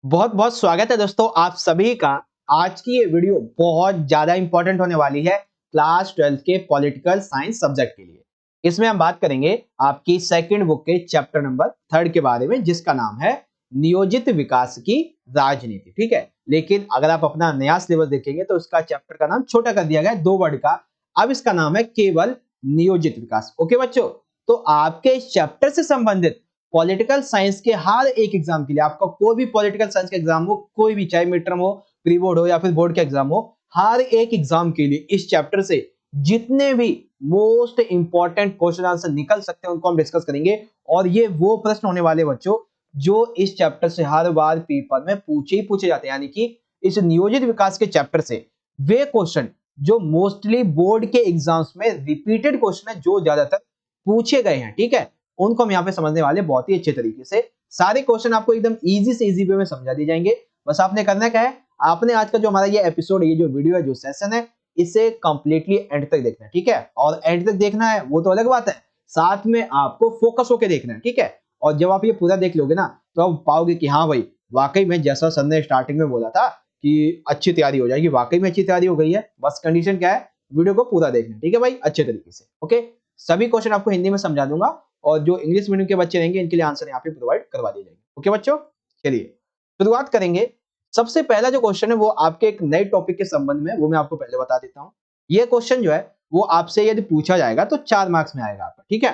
बहुत बहुत स्वागत है दोस्तों आप सभी का। आज की ये वीडियो बहुत ज्यादा इंपॉर्टेंट होने वाली है क्लास 12th के पॉलिटिकल साइंस सब्जेक्ट के लिए। इसमें हम बात करेंगे आपकी सेकंड बुक के चैप्टर नंबर 3 के बारे में, जिसका नाम है नियोजित विकास की राजनीति। ठीक है, लेकिन अगर आप अपना नया सिलेबस देखेंगे तो उसका चैप्टर का नाम छोटा कर दिया गया है, 2 वर्ड का। अब इसका नाम है केवल नियोजित विकास। ओके बच्चों, तो आपके इस चैप्टर से संबंधित पॉलिटिकल साइंस के हर एक एग्जाम के लिए, आपका कोई भी पॉलिटिकल साइंस का एग्जाम हो, कोई भी, चाहे मिड टर्म हो, प्री बोर्ड हो या फिर बोर्ड का एग्जाम हो, हर एक एग्जाम के लिए इस चैप्टर से जितने भी मोस्ट इंपॉर्टेंट क्वेश्चन आंसर निकल सकते हैं उनको हम डिस्कस करेंगे। और ये वो प्रश्न होने वाले बच्चों जो इस चैप्टर से हर बार पेपर में पूछे जाते हैं, यानी कि इस नियोजित विकास के चैप्टर से वे क्वेश्चन जो मोस्टली बोर्ड के एग्जाम्स में रिपीटेड क्वेश्चन है, जो ज्यादातर पूछे गए हैं। ठीक है, उनको हम यहाँ पे समझने वाले बहुत ही अच्छे तरीके से। सारे क्वेश्चन आपको एकदम इजी से इजी वे में समझा दिए जाएंगे। बस आपने करना क्या है, आपने आज का जो हमारा ये एपिसोड है, ये जो वीडियो है, जो सेशन है, इसे कंप्लीटली एंड तक देखना है। ठीक है, और एंड तक देखना है वो तो अलग बात है, साथ में आपको फोकस होकर देखना है। ठीक है, और जब आप ये पूरा देख लोगे ना तो आप पाओगे कि हाँ भाई, वाकई में जैसा सर ने स्टार्टिंग में बोला था कि अच्छी तैयारी हो जाएगी, वाकई में अच्छी तैयारी हो गई है। बस कंडीशन क्या है, वीडियो को पूरा देखना है। ठीक है भाई, अच्छे तरीके से। ओके, सभी क्वेश्चन आपको हिंदी में समझा दूंगा और जो इंग्लिश मीडियम के बच्चे रहेंगे इनके लिए आंसर यहाँ पे प्रोवाइड करवा दिए जाएंगे। ओके बच्चों, चलिए शुरुआत करेंगे। सबसे पहला जो क्वेश्चन है वो आपके एक नए टॉपिक के संबंध में, वो मैं आपको पहले बता देता हूँ। ये क्वेश्चन जो है वो आपसे यदि पूछा जाएगा तो 4 मार्क्स में आएगा आपका। ठीक है,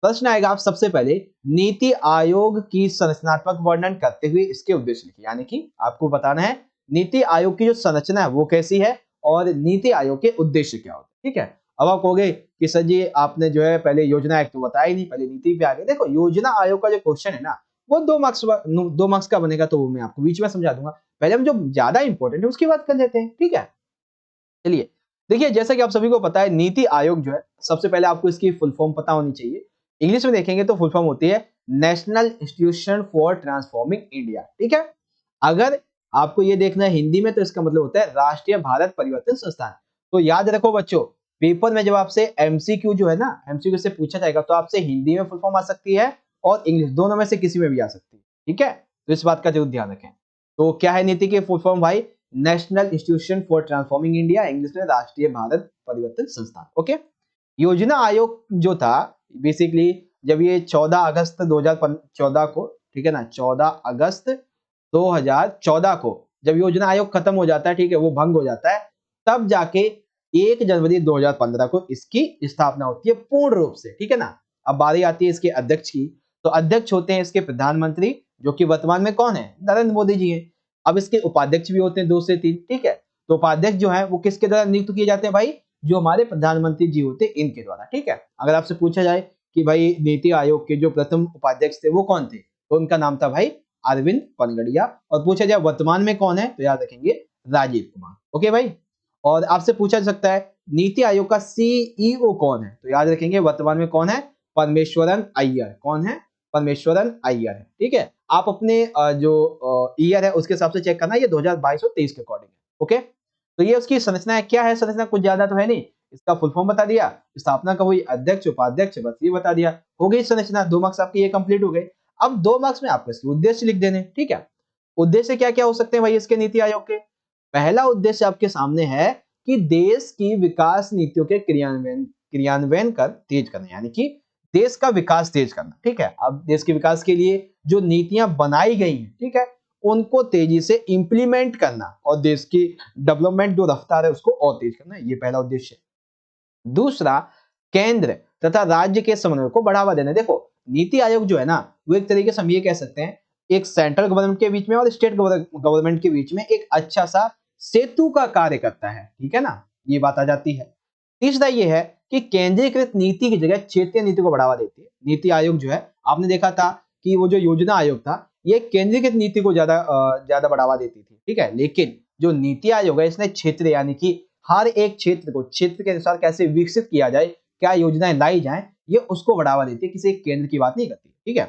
प्रश्न आएगा, आप सबसे पहले नीति आयोग की संरचनात्मक वर्णन करते हुए इसके उद्देश्य लिखिए। यानी कि आपको बताना है नीति आयोग की जो संरचना है वो कैसी है और नीति आयोग के उद्देश्य क्या होते हैं। ठीक है, अब आप कहोगे कि सर जी आपने जो है पहले योजना एक तो बताया ही नहीं, पहले नीति पे आ गए। देखो, योजना आयोग का जो क्वेश्चन है ना वो 2 मार्क्स का बनेगा, तो वो मैं आपको बीच में समझा दूंगा। पहले हम जो ज्यादा इंपॉर्टेंट है उसकी बात कर लेते हैं। ठीक है, चलिए देखिए, जैसा कि आप सभी को पता है नीति आयोग जो है, सबसे पहले आपको इसकी फुल फॉर्म पता होनी चाहिए। इंग्लिश में देखेंगे तो फुल फॉर्म होती है national institution for transforming India. ठीक है, अगर आपको ये देखना है हिंदी में तो इसका मतलब होता है राष्ट्रीय भारत परिवर्तन संस्थान। तो याद रखो बच्चों, पेपर में जब आपसे एमसीक्यू जो है ना, एमसीक्यू से पूछा जाएगा तो आपसे हिंदी में फुल फॉर्म आ सकती है और इंग्लिश, दोनों में से किसी में भी आ सकती है। ठीक है, तो इस बात का जरूर ध्यान रखें। तो क्या है नीति की फुल फॉर्म भाई? National institution for transforming India, English में राष्ट्रीय भारत परिवर्तन संस्थान। ओके, योजना आयोग जो था बेसिकली, जब ये 14 अगस्त 2014 को, ठीक है ना, 14 अगस्त 2014 को जब योजना आयोग खत्म हो जाता है, ठीक है, वो भंग हो जाता है, तब जाके 1 जनवरी 2015 को इसकी स्थापना होती है पूर्ण रूप से। ठीक है ना, अब बारी आती है इसके अध्यक्ष की। तो अध्यक्ष होते हैं इसके प्रधानमंत्री, जो कि वर्तमान में कौन है? नरेंद्र मोदी जी हैं। अब इसके उपाध्यक्ष भी होते हैं 2 से 3। ठीक है, तो उपाध्यक्ष जो है वो किसके द्वारा नियुक्त किए जाते हैं भाई? जो हमारे प्रधानमंत्री जी होते हैं इनके द्वारा। ठीक है, अगर आपसे पूछा जाए कि भाई नीति आयोग के जो प्रथम उपाध्यक्ष थे वो कौन थे, तो उनका नाम था भाई अरविंद पनगड़िया। और पूछा जाए वर्तमान में कौन है, तो याद रखेंगे राजीव कुमार। ओके भाई, और आपसे पूछा जा सकता है नीति आयोग का सीईओ कौन है, तो याद रखेंगे वर्तमान में कौन है? परमेश्वरन अय्यर। कौन है? परमेश्वरन अय्यर है। ठीक है, आप अपने जो ईयर है उसके हिसाब से चेक करना, ये 2022 और 23 के अकॉर्डिंग है। ओके, तो ये उसकी संरचना है। क्या है संरचना? कुछ ज्यादा तो है नहीं, इसका फुल फॉर्म बता दिया, स्थापना का हुई, अध्यक्ष उपाध्यक्ष, बस ये बता दिया, हो गई संरचना। 2 मार्क्स आपके ये कंप्लीट हो गए। अब 2 मार्क्स में आपको इसके उद्देश्य लिख देने। ठीक है, उद्देश्य क्या क्या हो सकते हैं भाई इसके नीति आयोग के? पहला उद्देश्य आपके सामने है कि देश की विकास नीतियों के क्रियान्वयन क्रियान्वयन कर तेज करना, यानी कि देश का विकास तेज करना। ठीक है, अब देश के विकास के लिए जो नीतियां बनाई गई हैं, ठीक है, उनको तेजी से इंप्लीमेंट करना और देश की डेवलपमेंट जो रफ्तार है उसको और तेज करना, ये पहला उद्देश्य है। दूसरा, केंद्र तथा राज्य के समन्वय को बढ़ावा देना। देखो, नीति आयोग जो है ना वो एक तरीके से हम ये कह सकते हैं एक सेंट्रल गवर्नमेंट के बीच में और स्टेट गवर्नमेंट के बीच में एक अच्छा सा सेतु का कार्य करता है। ठीक है ना, ये बात आ जाती है। तीसरा ये है कि केंद्रीकृत नीति की जगह क्षेत्रीय नीति को बढ़ावा देती है। नीति आयोग जो है, आपने देखा था कि वो जो योजना आयोग था ये केंद्रीकृत नीति को ज्यादा बढ़ावा देती थी। ठीक है, लेकिन जो नीति आयोग है इसने क्षेत्र, यानी कि हर एक क्षेत्र को क्षेत्र के अनुसार कैसे विकसित किया जाए, क्या योजनाएं लाई जाए, ये उसको बढ़ावा देती है, किसी एक केंद्र की बात नहीं करती। ठीक है,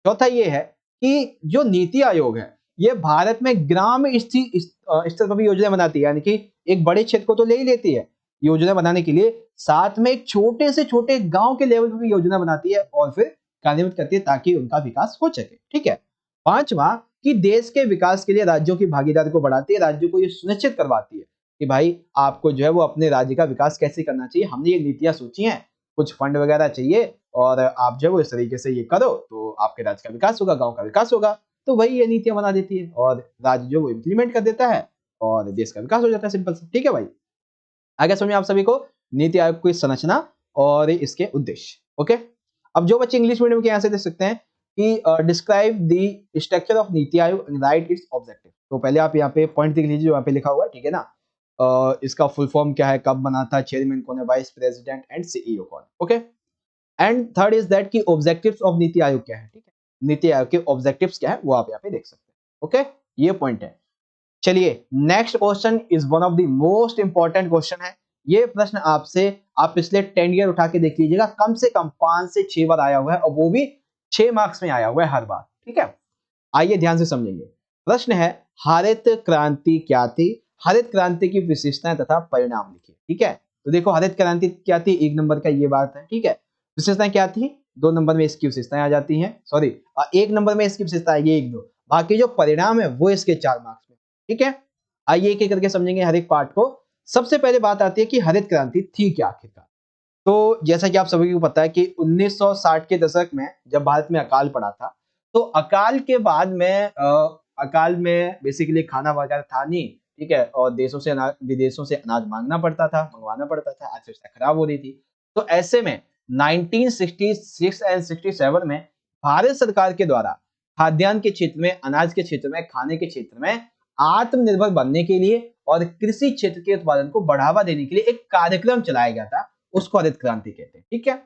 चौथा ये है कि जो नीति आयोग है ये भारत में ग्राम स्तर पर भी योजना बनाती है, यानी कि एक बड़े क्षेत्र को तो ले ही लेती है योजना बनाने के लिए, साथ में एक छोटे से छोटे गांव के लेवल पर भी योजना बनाती है और फिर कार्यान्वित करती है ताकि उनका विकास हो सके। ठीक है, पांचवा, कि देश के विकास के लिए राज्यों की भागीदारी को बढ़ाती है, राज्यों को ये सुनिश्चित करवाती है कि भाई आपको जो है वो अपने राज्य का विकास कैसे करना चाहिए, हमने ये नीतियां सोची हैं, कुछ फंड वगैरह चाहिए और आप जो है वो इस तरीके से ये करो तो आपके राज्य का विकास होगा, गांव का विकास होगा। तो वही ये नीतियां बना देती है और राज्य जो वो इम्प्लीमेंट कर देता है और देश का विकास हो जाता है, सिंपल सा। ठीक है भाई, आगे समझिए आप सभी को नीति आयोग की संरचना और इसके उद्देश्य। ओके, अब जो बच्चे इंग्लिश मीडियम के यहाँ से देख सकते हैं कि describe the structure of NITI Aayog and right it's objective. तो पहले आप यहाँ पे पॉइंट देख लीजिए जो यहाँ पे लिखा हुआ है, ठीक है ना। इसका फुल फॉर्म क्या है, कब बना था, चेयरमैन कौन है, वाइस प्रेसिडेंट एंड सीईओ कौन है। Okay, and third is that की ऑब्जेक्टिव्स ऑफ नीति आयोग क्या है। ठीक है, नीति आयोग के ऑब्जेक्टिव्स क्या है वो आप यहाँ पे देख सकते हैं। ओके, ये पॉइंट है। चलिए next question is one of the most important question है। ये प्रश्न आपसे आप पिछले 10 ईयर उठा के देख लीजिएगा, कम से कम 5 से 6 बार आया हुआ है और वो भी 6 मार्क्स में आया हुआ है हर बार। ठीक है, आइए ध्यान से समझेंगे। प्रश्न है हरित क्रांति क्या थी, हरित क्रांति की विशेषताएं तथा परिणाम लिखिए। ठीक है, तो देखो हरित क्रांति क्या थी, 1 नंबर का ये बात है। ठीक है, विशेषताएं क्या थी, 2 नंबर में इसकी विशेषताएं आ जाती हैं, सॉरी 1 नंबर में इसकी विशेषताएं ये 1 2, बाकी जो परिणाम है वो इसके 4 मार्क्स में। ठीक है, आइए एक एक करके समझेंगे हर एक पार्ट को। सबसे पहले बात आती है कि हरित क्रांति थी क्या आखिरकार। तो जैसा कि आप सभी को पता है कि 1960 के दशक में जब भारत में अकाल पड़ा था, तो अकाल के बाद में अकाल में बेसिकली खाना वगैरह था नहीं। ठीक है, और देशों से विदेशों से अनाज मांगना पड़ता था, मंगवाना पड़ता था, अर्थव्यवस्था खराब हो रही थी। तो ऐसे में 1966 एंड 67 में भारत सरकार के द्वारा खाद्यान्न के क्षेत्र में, अनाज के क्षेत्र में, खाने के क्षेत्र में आत्मनिर्भर बनने के लिए और कृषि क्षेत्र के उत्पादन को बढ़ावा देने के लिए एक कार्यक्रम चलाया गया था, उसको हरित क्रांति कहते हैं। ठीक है,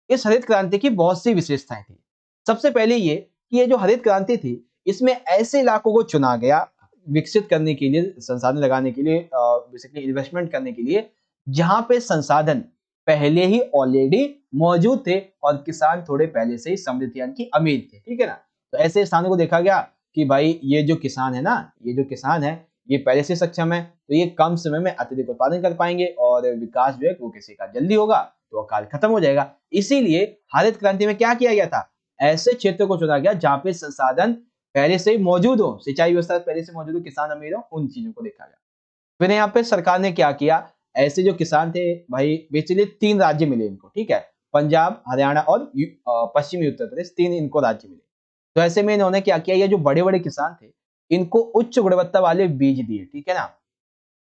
इस हरित क्रांति की बहुत सी विशेषताएं थी। सबसे पहले ये कि ये जो हरित क्रांति थी इसमें ऐसे इलाकों को चुना गया विकसित करने के लिए, संसाधन लगाने के लिए, बेसिकली इन्वेस्टमेंट करने के लिए, जहां पे संसाधन पहले ही ऑलरेडी मौजूद थे और किसान थोड़े पहले से ही समृद्ध यानी कि अमीर थे। ठीक है ना, तो ऐसे स्थानों को देखा गया कि भाई ये जो किसान है ना, ये जो किसान है ये पहले से सक्षम है, तो ये कम समय में अत्यधिक उत्पादन कर पाएंगे और विकास जो है वो किसी का जल्दी होगा तो अकाल खत्म हो जाएगा। इसीलिए हरित क्रांति में क्या किया गया था, ऐसे क्षेत्रों को चुना गया जहां पे संसाधन पहले से ही मौजूद हो, सिंचाई व्यवस्था पहले से मौजूद हो, किसान अमीर हो, उन चीजों को देखा गया। फिर यहाँ पे सरकार ने क्या किया, ऐसे जो किसान थे भाई बेसिकली 3 राज्य मिले इनको। ठीक है, पंजाब, हरियाणा और पश्चिमी उत्तर प्रदेश, 3 इनको राज्य मिले। तो ऐसे में इन्होंने क्या किया, ये जो बड़े बड़े किसान थे इनको उच्च गुणवत्ता वाले बीज दिए। ठीक है ना,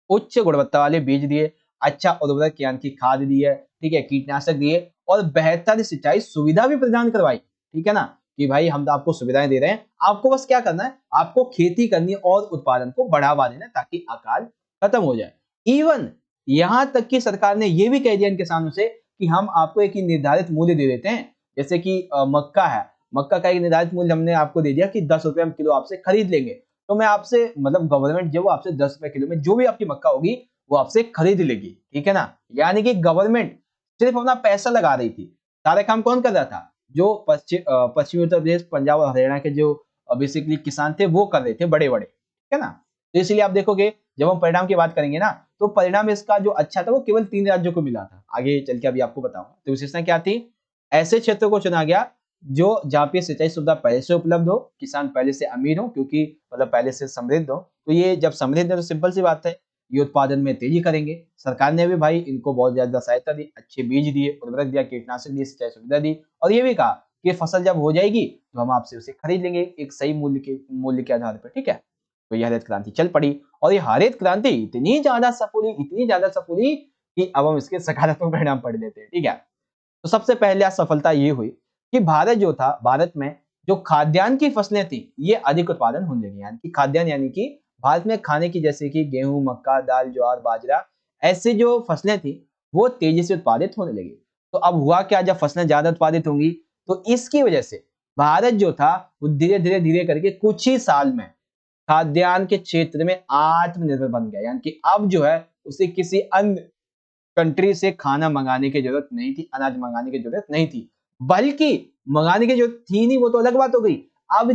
उच्च गुणवत्ता वाले बीज दिए, अच्छा उर्वरक यानी कि खाद दिए, ठीक है, कीटनाशक दिए और बेहतर सिंचाई सुविधा भी प्रदान करवाई। ठीक है ना, कि भाई हम तो आपको सुविधाएं दे रहे हैं, आपको बस क्या करना है, आपको खेती करनी है और उत्पादन को बढ़ावा देना है ताकि अकाल खत्म हो जाए। इवन यहां तक कि सरकार ने यह भी कह दिया इन किसानों से कि हम आपको एक निर्धारित मूल्य दे देते हैं, जैसे कि मक्का है, मक्का का एक निर्धारित मूल्य हमने आपको दे दिया कि 10 रुपए हम किलो आपसे खरीद लेंगे, तो मैं आपसे मतलब गवर्नमेंट जो आपसे 10 रुपए किलो में जो भी आपकी मक्का होगी वो आपसे खरीद लेगी। ठीक है ना, यानी कि गवर्नमेंट सिर्फ अपना पैसा लगा रही थी, सारे काम कौन कर रहा था, जो पश्चिमी उत्तर प्रदेश, पंजाब और हरियाणा के जो बेसिकली किसान थे वो कर रहे थे, बड़े बड़े। ठीक है ना, तो इसलिए आप देखोगे जब हम परिणाम की बात करेंगे ना, तो परिणाम इसका जो अच्छा था वो केवल 3 राज्यों को मिला था। आगे चल के अभी आपको बताऊंगा। तो विशेषता क्या थी, ऐसे क्षेत्रों को चुना गया जो जहाँ पे सिंचाई सुविधा पहले से उपलब्ध हो, किसान पहले से अमीर हो, क्योंकि मतलब पहले से समृद्ध हो। तो ये जब समृद्ध है तो सिंपल सी बात है ये उत्पादन में तेजी करेंगे। सरकार ने भी भाई इनको बहुत ज्यादा सहायता दी, अच्छे बीज दिए, उर्वरक दिया, कीटनाशक दिए, सिंचाई सुविधा दी और ये भी कहा कि फसल जब हो जाएगी तो हम आपसे उसे खरीद लेंगे एक सही मूल्य के आधार पर। ठीक है, तो यह हरित क्रांति चल पड़ी और ये हरित क्रांति इतनी ज्यादा सफल हुई कि अब हम इसके सकारात्मक परिणाम पढ़ लेते हैं। ठीक है, तो सबसे पहले सफलता ये हुई कि भारत जो था, भारत में जो खाद्यान्न की फसलें थी ये अधिक उत्पादन होने लगी। यानी कि खाद्यान्न यानी कि भारत में खाने की, जैसे कि गेहूं, मक्का, दाल, ज्वार, बाजरा, ऐसी जो फसलें थी वो तेजी से उत्पादित होने लगी। तो अब हुआ क्या, जब फसलें ज्यादा उत्पादित होंगी तो इसकी वजह से भारत जो था वो धीरे करके कुछ ही साल में खाद्यान्न के क्षेत्र में आत्मनिर्भर बन गया। यानी कि अब जो है उसे किसी अन्य कंट्री से खाना मंगाने की जरूरत नहीं थी, अनाज मंगाने की जरूरत नहीं थी, बल्कि मंगाने की जरूरत थी नहीं, वो तो अलग बात हो गई। अब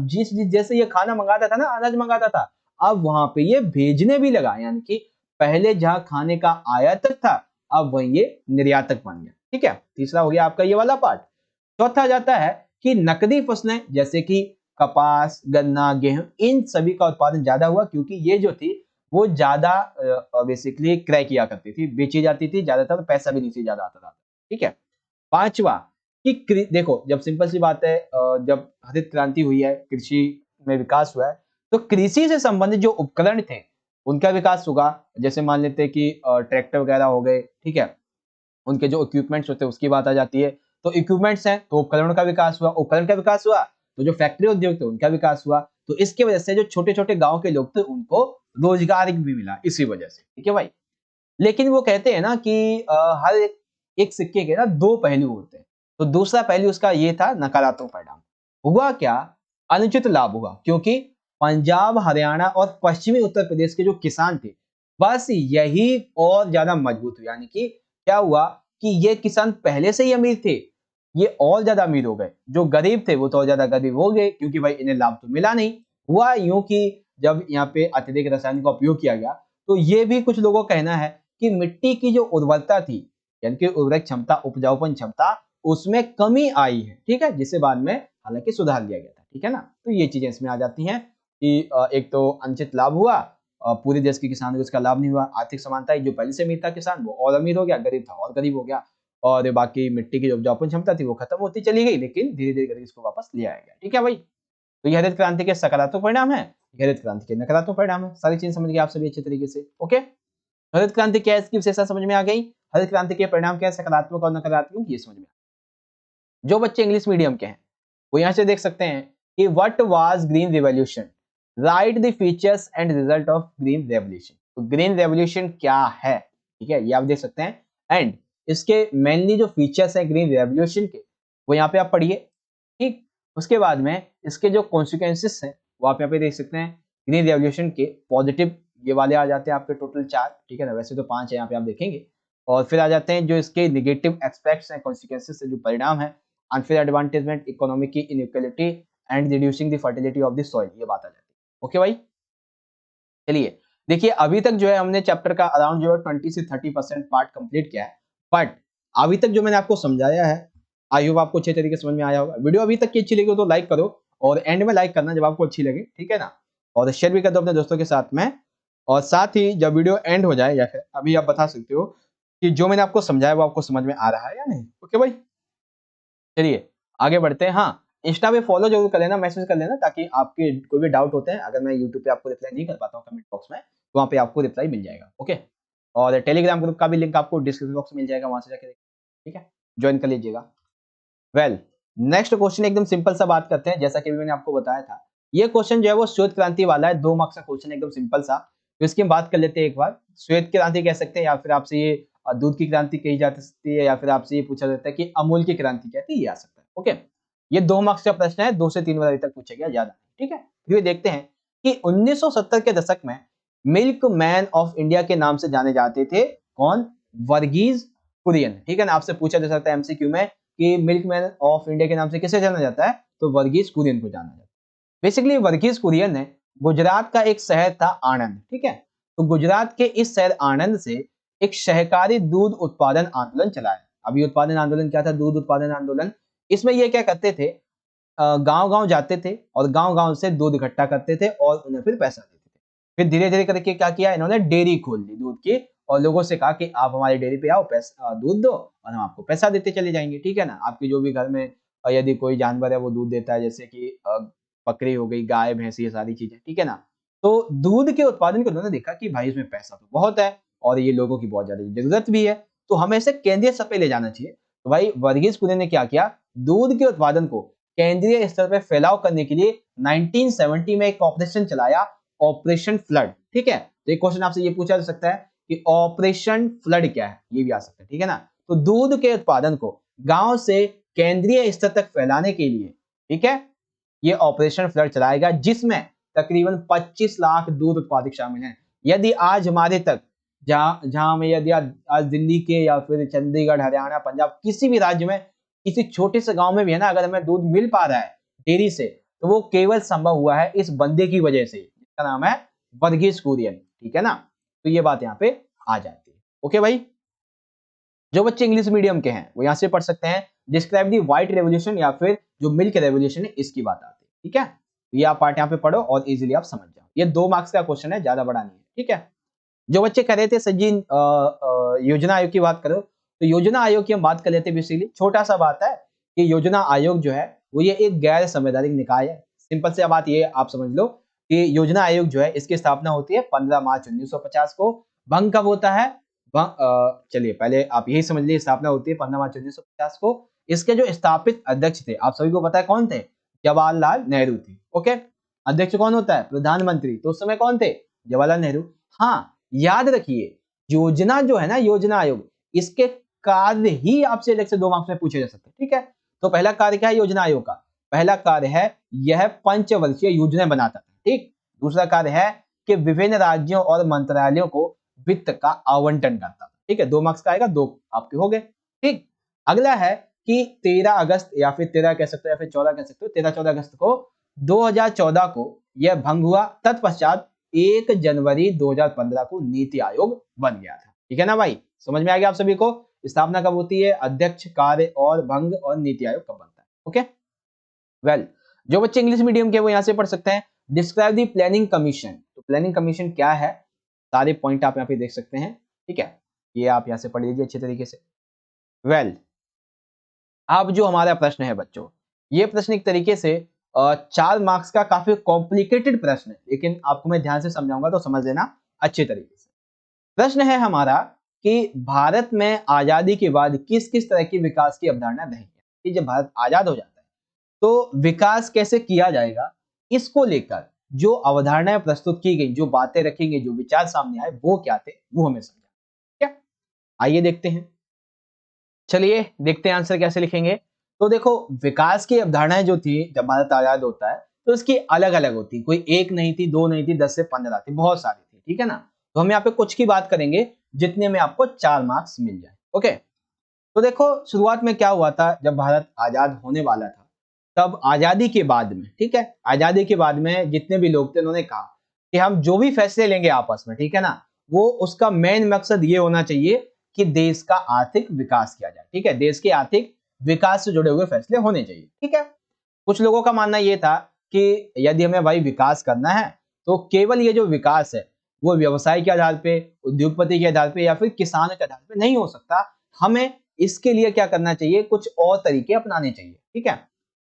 जिस जैसे ये खाना मंगाता था ना, अनाज मंगाता था, अब वहां पे ये भेजने भी लगा। यानी कि पहले जहां खाने का आयातक था अब वहीं ये निर्यातक बन गया। ठीक है, तीसरा हो गया आपका ये वाला पार्ट। चौथा जाता है कि नकदी फसलें जैसे कि कपास, गन्ना, गेहूं, इन सभी का उत्पादन ज्यादा हुआ क्योंकि ये जो थी वो ज्यादा बेसिकली क्रय किया करती थी, बेची जाती थी ज्यादातर, तो पैसा भी नीचे ज्यादा आता था। ठीक है। पांचवा कि देखो जब सिंपल सी बात है, जब हरित क्रांति हुई है, कृषि में विकास हुआ है, तो कृषि से संबंधित जो उपकरण थे उनका विकास होगा। जैसे मान लेते हैं कि ट्रैक्टर वगैरह हो गए, ठीक है, उनके जो इक्विपमेंट्स होते हैं उसकी बात आ जाती है। तो इक्विपमेंट्स हैं तो उपकरणों का विकास हुआ, उपकरण का विकास हुआ तो जो फैक्ट्री उद्योग थे उनका विकास हुआ। तो इसकी वजह से जो छोटे छोटे गांव के लोग थे उनको रोजगार भी मिला इसी वजह से। ठीक है भाई। लेकिन वो कहते हैं ना कि हर एक सिक्के के ना दो पहलू होते हैं। तो दूसरा पहलू उसका ये था नकारात्मक परिणाम। हुआ क्या? अनुचित लाभ हुआ, क्योंकि पंजाब, हरियाणा और पश्चिमी उत्तर प्रदेश के जो किसान थे बस यही और ज्यादा मजबूत हुए। यानी कि क्या हुआ कि ये किसान पहले से ही अमीर थे, ये और ज्यादा अमीर हो गए। जो गरीब थे वो तो और ज्यादा गरीब हो गए क्योंकि भाई इन्हें लाभ तो मिला नहीं। हुआ यूं कि जब यहाँ पे अत्यधिक रसायन का उपयोग किया गया तो ये भी कुछ लोगों का कहना है कि मिट्टी की जो उर्वरता थी, यानी कि उर्वरक क्षमता, उपजाऊपन क्षमता, उसमें कमी आई है। ठीक है, जिसे बाद में हालांकि सुधार लिया गया था। ठीक है ना। तो ये चीजें इसमें आ जाती हैं कि एक तो अनुचित लाभ हुआ, पूरे देश के किसानों को इसका लाभ नहीं हुआ। आर्थिक समानता, जो पहले से अमीर था किसान वो और अमीर हो गया, गरीब था और गरीब हो गया। और बाकी मिट्टी की जो उपजाऊपन क्षमता थी वो खत्म होती चली गई, लेकिन धीरे धीरे करके इसको वापस ले आया गया। ठीक है भाई। तो ये हरित क्रांति के सकारात्मक परिणाम है, हरित क्रांति के नकारात्मक परिणाम है। सारी चीज समझ गए आप सभी अच्छे तरीके से। ओके, हरित क्रांति क्या है, इसकी विशेषता समझ में आ गई। हरित क्रांति के परिणाम क्या है, सकारात्मक और नकारात्मक, ये समझ में। जो बच्चे इंग्लिश मीडियम के हैं वो यहाँ से देख सकते हैं कि what was green revolution, right the features and result of green revolution. तो ग्रीन रेवोल्यूशन क्या है, ठीक है, ये आप देख सकते हैं। एंड इसके मेनली जो फीचर्स हैं ग्रीन रेवोल्यूशन के वो यहाँ पे आप पढ़िए। ठीक, उसके बाद में इसके जो कॉन्सिक्वेंसेस हैं वो आप यहाँ पे देख सकते हैं। ग्रीन रेवोल्यूशन के पॉजिटिव ये वाले आ जाते हैं आपके टोटल 4, ठीक है ना, वैसे तो 5 है यहाँ पे आप देखेंगे। और फिर आ जाते हैं जो इसके नेगेटिव एस्पेक्ट्स हैं, कॉन्सिक्वेंसेस से जो परिणाम है, अनफेयर एडवांटेजमेंट, इकोनॉमिक की inequality and reducing the fertility of the soil, ये बात आ जाती है। ओके भाई, चलिए देखिए अभी तक जो है हमने चैप्टर का अराउंड जो है 20 से 30% पार्ट कंप्लीट किया है। बट अभी तक जो मैंने आपको समझाया है आई होप आपको अच्छे तरीके से समझ में आया होगा। वीडियो अभी तक की अच्छी लगी तो लाइक करो, और एंड में लाइक करना जब आपको अच्छी लगे, ठीक है ना, और शेयर भी कर दो अपने दोस्तों के साथ में। और साथ ही जब वीडियो एंड हो जाए या फिर अभी आप बता सकते हो कि जो मैंने आपको समझाया वो आपको समझ में आ रहा है या नहीं। ओके भाई, चलिए आगे बढ़ते हैं। हाँ, इंस्टा पे फॉलो जरूर कर लेना, मैसेज कर लेना, ताकि आपके कोई भी डाउट होते हैं अगर मैं यूट्यूब पे आपको रिप्लाई नहीं कर पाता हूँ कमेंट बॉक्स में, तो वहाँ पे आपको रिप्लाई मिल जाएगा। ओके, और टेलीग्राम ग्रुप का भी लिंक आपको डिस्क्रिप्शन बॉक्स में मिल जाएगा, वहां से जाकर ठीक है ज्वाइन कर लीजिएगा। वेल, नेक्स्ट क्वेश्चन एकदम सिंपल सा बात करते हैं। जैसा कि मैंने आपको बताया था ये क्वेश्चन जो है वो श्वेत क्रांति वाला है, 2 मार्क्स का क्वेश्चन, एकदम सिंपल सा। तो इसकी हम बात कर लेते हैं एक बार। श्वेत क्रांति कह सकते हैं, या फिर आपसे ये दूध की क्रांति कही जा सकती है, या फिर आपसे ये पूछा जाता है कि अमूल की क्रांति क्या थी, ये आ सकता है। ओके, ये 2 मार्क्स का प्रश्न है, 2 से 3 बार अभी तक पूछा गया, ज्यादा। ठीक है, फिर देखते हैं कि 1970 के दशक में मिल्क मैन ऑफ इंडिया के नाम से जाने जाते थे कौन? वर्गीज कुरियन। ठीक है ना, आपसे पूछा जा सकता है एमसीक्यू में कि मिल्क मैन ऑफ इंडिया के नाम से किसे जाना जाता है, तो वर्गीज कुरियन को जाना जाता है। बेसिकली वर्गीज कुरियन ने गुजरात का एक शहर था आनंद, ठीक है, तो गुजरात के इस शहर आनंद से एक सहकारी दूध उत्पादन आंदोलन चलाया। अभी उत्पादन आंदोलन क्या था? दूध उत्पादन आंदोलन। इसमें ये क्या करते थे, गांव गांव जाते थे और गांव गांव से दूध इकट्ठा करते थे और उन्हें फिर पैसा देते थे। फिर धीरे धीरे करके क्या किया इन्होंने, डेयरी खोल दी दूध की, और लोगों से कहा कि आप हमारी डेयरी पे आओ, पैसा दूध दो और हम आपको पैसा देते चले जाएंगे। ठीक है ना, आपके जो भी घर में यदि कोई जानवर है वो दूध देता है, जैसे कि बकरी हो गई, गाय, भैंस, ये सारी चीजें, ठीक है ना। तो दूध के उत्पादन को उन्होंने देखा कि भाई इसमें पैसा तो बहुत है और ये लोगों की बहुत ज्यादा जरूरत भी है, तो हमें इसे केंद्रीय स्तर पे ले जाना चाहिए। तो भाई वर्गीज कुरियन ने क्या किया, दूध के उत्पादन को केंद्रीय स्तर पे फैलाव करने के लिए 1970 में एक ऑपरेशन चलाया, ऑपरेशन फ्लड। ठीक है, तो एक क्वेश्चन आपसे ये पूछा जा सकता है कि ऑपरेशन फ्लड क्या है, ये भी आ सकता है। ठीक है ना, तो दूध के उत्पादन को गांव से केंद्रीय स्तर तक फैलाने के लिए, ठीक है, ये ऑपरेशन फ्लड चलाएगा, जिसमें तकरीबन 25 लाख दूध उत्पादक शामिल हैं। यदि आज हमारे तक जहां में यदि आज दिल्ली के या फिर चंडीगढ़, हरियाणा, पंजाब, किसी भी राज्य में किसी छोटे से गांव में भी है ना, अगर हमें दूध मिल पा रहा है डेयरी से, तो वो केवल संभव हुआ है इस बंदे की वजह से, जिसका नाम है वर्गीज कुरियन। ठीक है ना, तो ये बात यहाँ पे आ जाती है। ओके भाई, जो बच्चे इंग्लिश मीडियम के हैं वो यहाँ से पढ़ सकते हैं डिस्क्राइब दी व्हाइट रेवोल्यूशन, या फिर जो मिल्क रेवोल्यूशन है इसकी बात आती है। ठीक है, ये आप पार्ट यहाँ पे पढ़ो और इजीली आप समझ जाओ। ये 2 मार्क्स का क्वेश्चन है, ज्यादा बड़ा नहीं है, ठीक है। जो बच्चे कह रहे थे सर जी योजना आयोग की बात करो, तो योजना आयोग की हम बात कर लेते हैं। बेसिकली छोटा सा बात है कि योजना आयोग जो है वो ये एक गैर संवैधानिक निकाय है। सिंपल सी बात ये आप समझ लो कि योजना आयोग जो है इसकी स्थापना होती है 15 मार्च 1950 को। भंग कब होता है? चलिए पहले आप यही समझ लीजिए, स्थापना होती है 15 मार्च 1950 को। इसके जो स्थापित अध्यक्ष थे आप सभी को पता है कौन थे? जवाहरलाल नेहरू थे। ओके, अध्यक्ष कौन होता है? प्रधानमंत्री। तो उस समय कौन थे? जवाहरलाल नेहरू। हाँ, याद रखिए योजना जो है ना, योजना आयोग, इसके कार्य ही आपसे अलग से 2 मार्क्स में पूछे जा सकते हैं, ठीक है। तो पहला कार्य क्या है योजना आयोग का? पहला कार्य है यह पंचवर्षीय योजनाएं बनाता है, ठीक। दूसरा कार्य है कि विभिन्न राज्यों और मंत्रालयों को वित्त का आवंटन करता है, ठीक है। 2 मार्क्स का आएगा, 2 आपके हो गए, ठीक। अगला है कि 13 अगस्त या फिर 13 कह सकते हो या फिर 14 कह सकते हो, 13-14 अगस्त को 2014 को यह भंग हुआ। तत्पश्चात 1 जनवरी 2015 को नीति आयोग बन गया था, ठीक है ना भाई। समझ में आ गया आप सभी को? स्थापना कब होती है, अध्यक्ष, कार्य और भंग, और नीति आयोग कब बनता है। ओके वेल, जो बच्चे इंग्लिश मीडियम के वो यहां से पढ़ सकते हैं। डिस्क्राइब दी प्लानिंग कमीशन। तो प्लानिंग कमीशन क्या है, सारे पॉइंट आप यहाँ पे देख सकते हैं, ठीक है। ये आप यहाँ से पढ़ लीजिए अच्छे तरीके से। वेल, अब जो हमारा प्रश्न है बच्चों, ये प्रश्न एक तरीके से 4 मार्क्स का काफी कॉम्प्लिकेटेड प्रश्न है, लेकिन आपको मैं ध्यान से समझाऊंगा तो समझ लेना अच्छे तरीके से। प्रश्न है हमारा कि भारत में आजादी के बाद किस किस तरह की विकास की अवधारणा रही है, कि जब भारत आजाद हो जाता है तो विकास कैसे किया जाएगा, इसको लेकर जो अवधारणाएं प्रस्तुत की गई, जो बातें रखी गई, जो विचार सामने आए, वो क्या थे, वो हमें समझा। क्या, आइए देखते हैं। चलिए देखते हैं आंसर कैसे लिखेंगे। तो देखो, विकास की अवधारणाएं जो थी जब भारत आजाद होता है तो इसकी अलग अलग होती, कोई एक नहीं थी, 2 नहीं थी, 10 से 15 थी, बहुत सारी थी, ठीक है ना। तो हम यहाँ पे कुछ की बात करेंगे जितने में आपको 4 मार्क्स मिल जाए। ओके, तो देखो शुरुआत में क्या हुआ था, जब भारत आजाद होने वाला था तब आजादी के बाद में, ठीक है, आजादी के बाद में जितने भी लोग थे उन्होंने कहा कि हम जो भी फैसले लेंगे आपस में, ठीक है ना, वो उसका मेन मकसद ये होना चाहिए कि देश का आर्थिक विकास किया जाए, ठीक है। देश के आर्थिक विकास से जुड़े हुए फैसले होने चाहिए, ठीक है। कुछ लोगों का मानना ये था कि यदि हमें भाई विकास करना है तो केवल ये जो विकास है वो व्यवसाय के आधार पे, उद्योगपति के आधार पे या फिर किसानों के आधार पे नहीं हो सकता। हमें इसके लिए क्या करना चाहिए, कुछ और तरीके अपनाने चाहिए, ठीक है।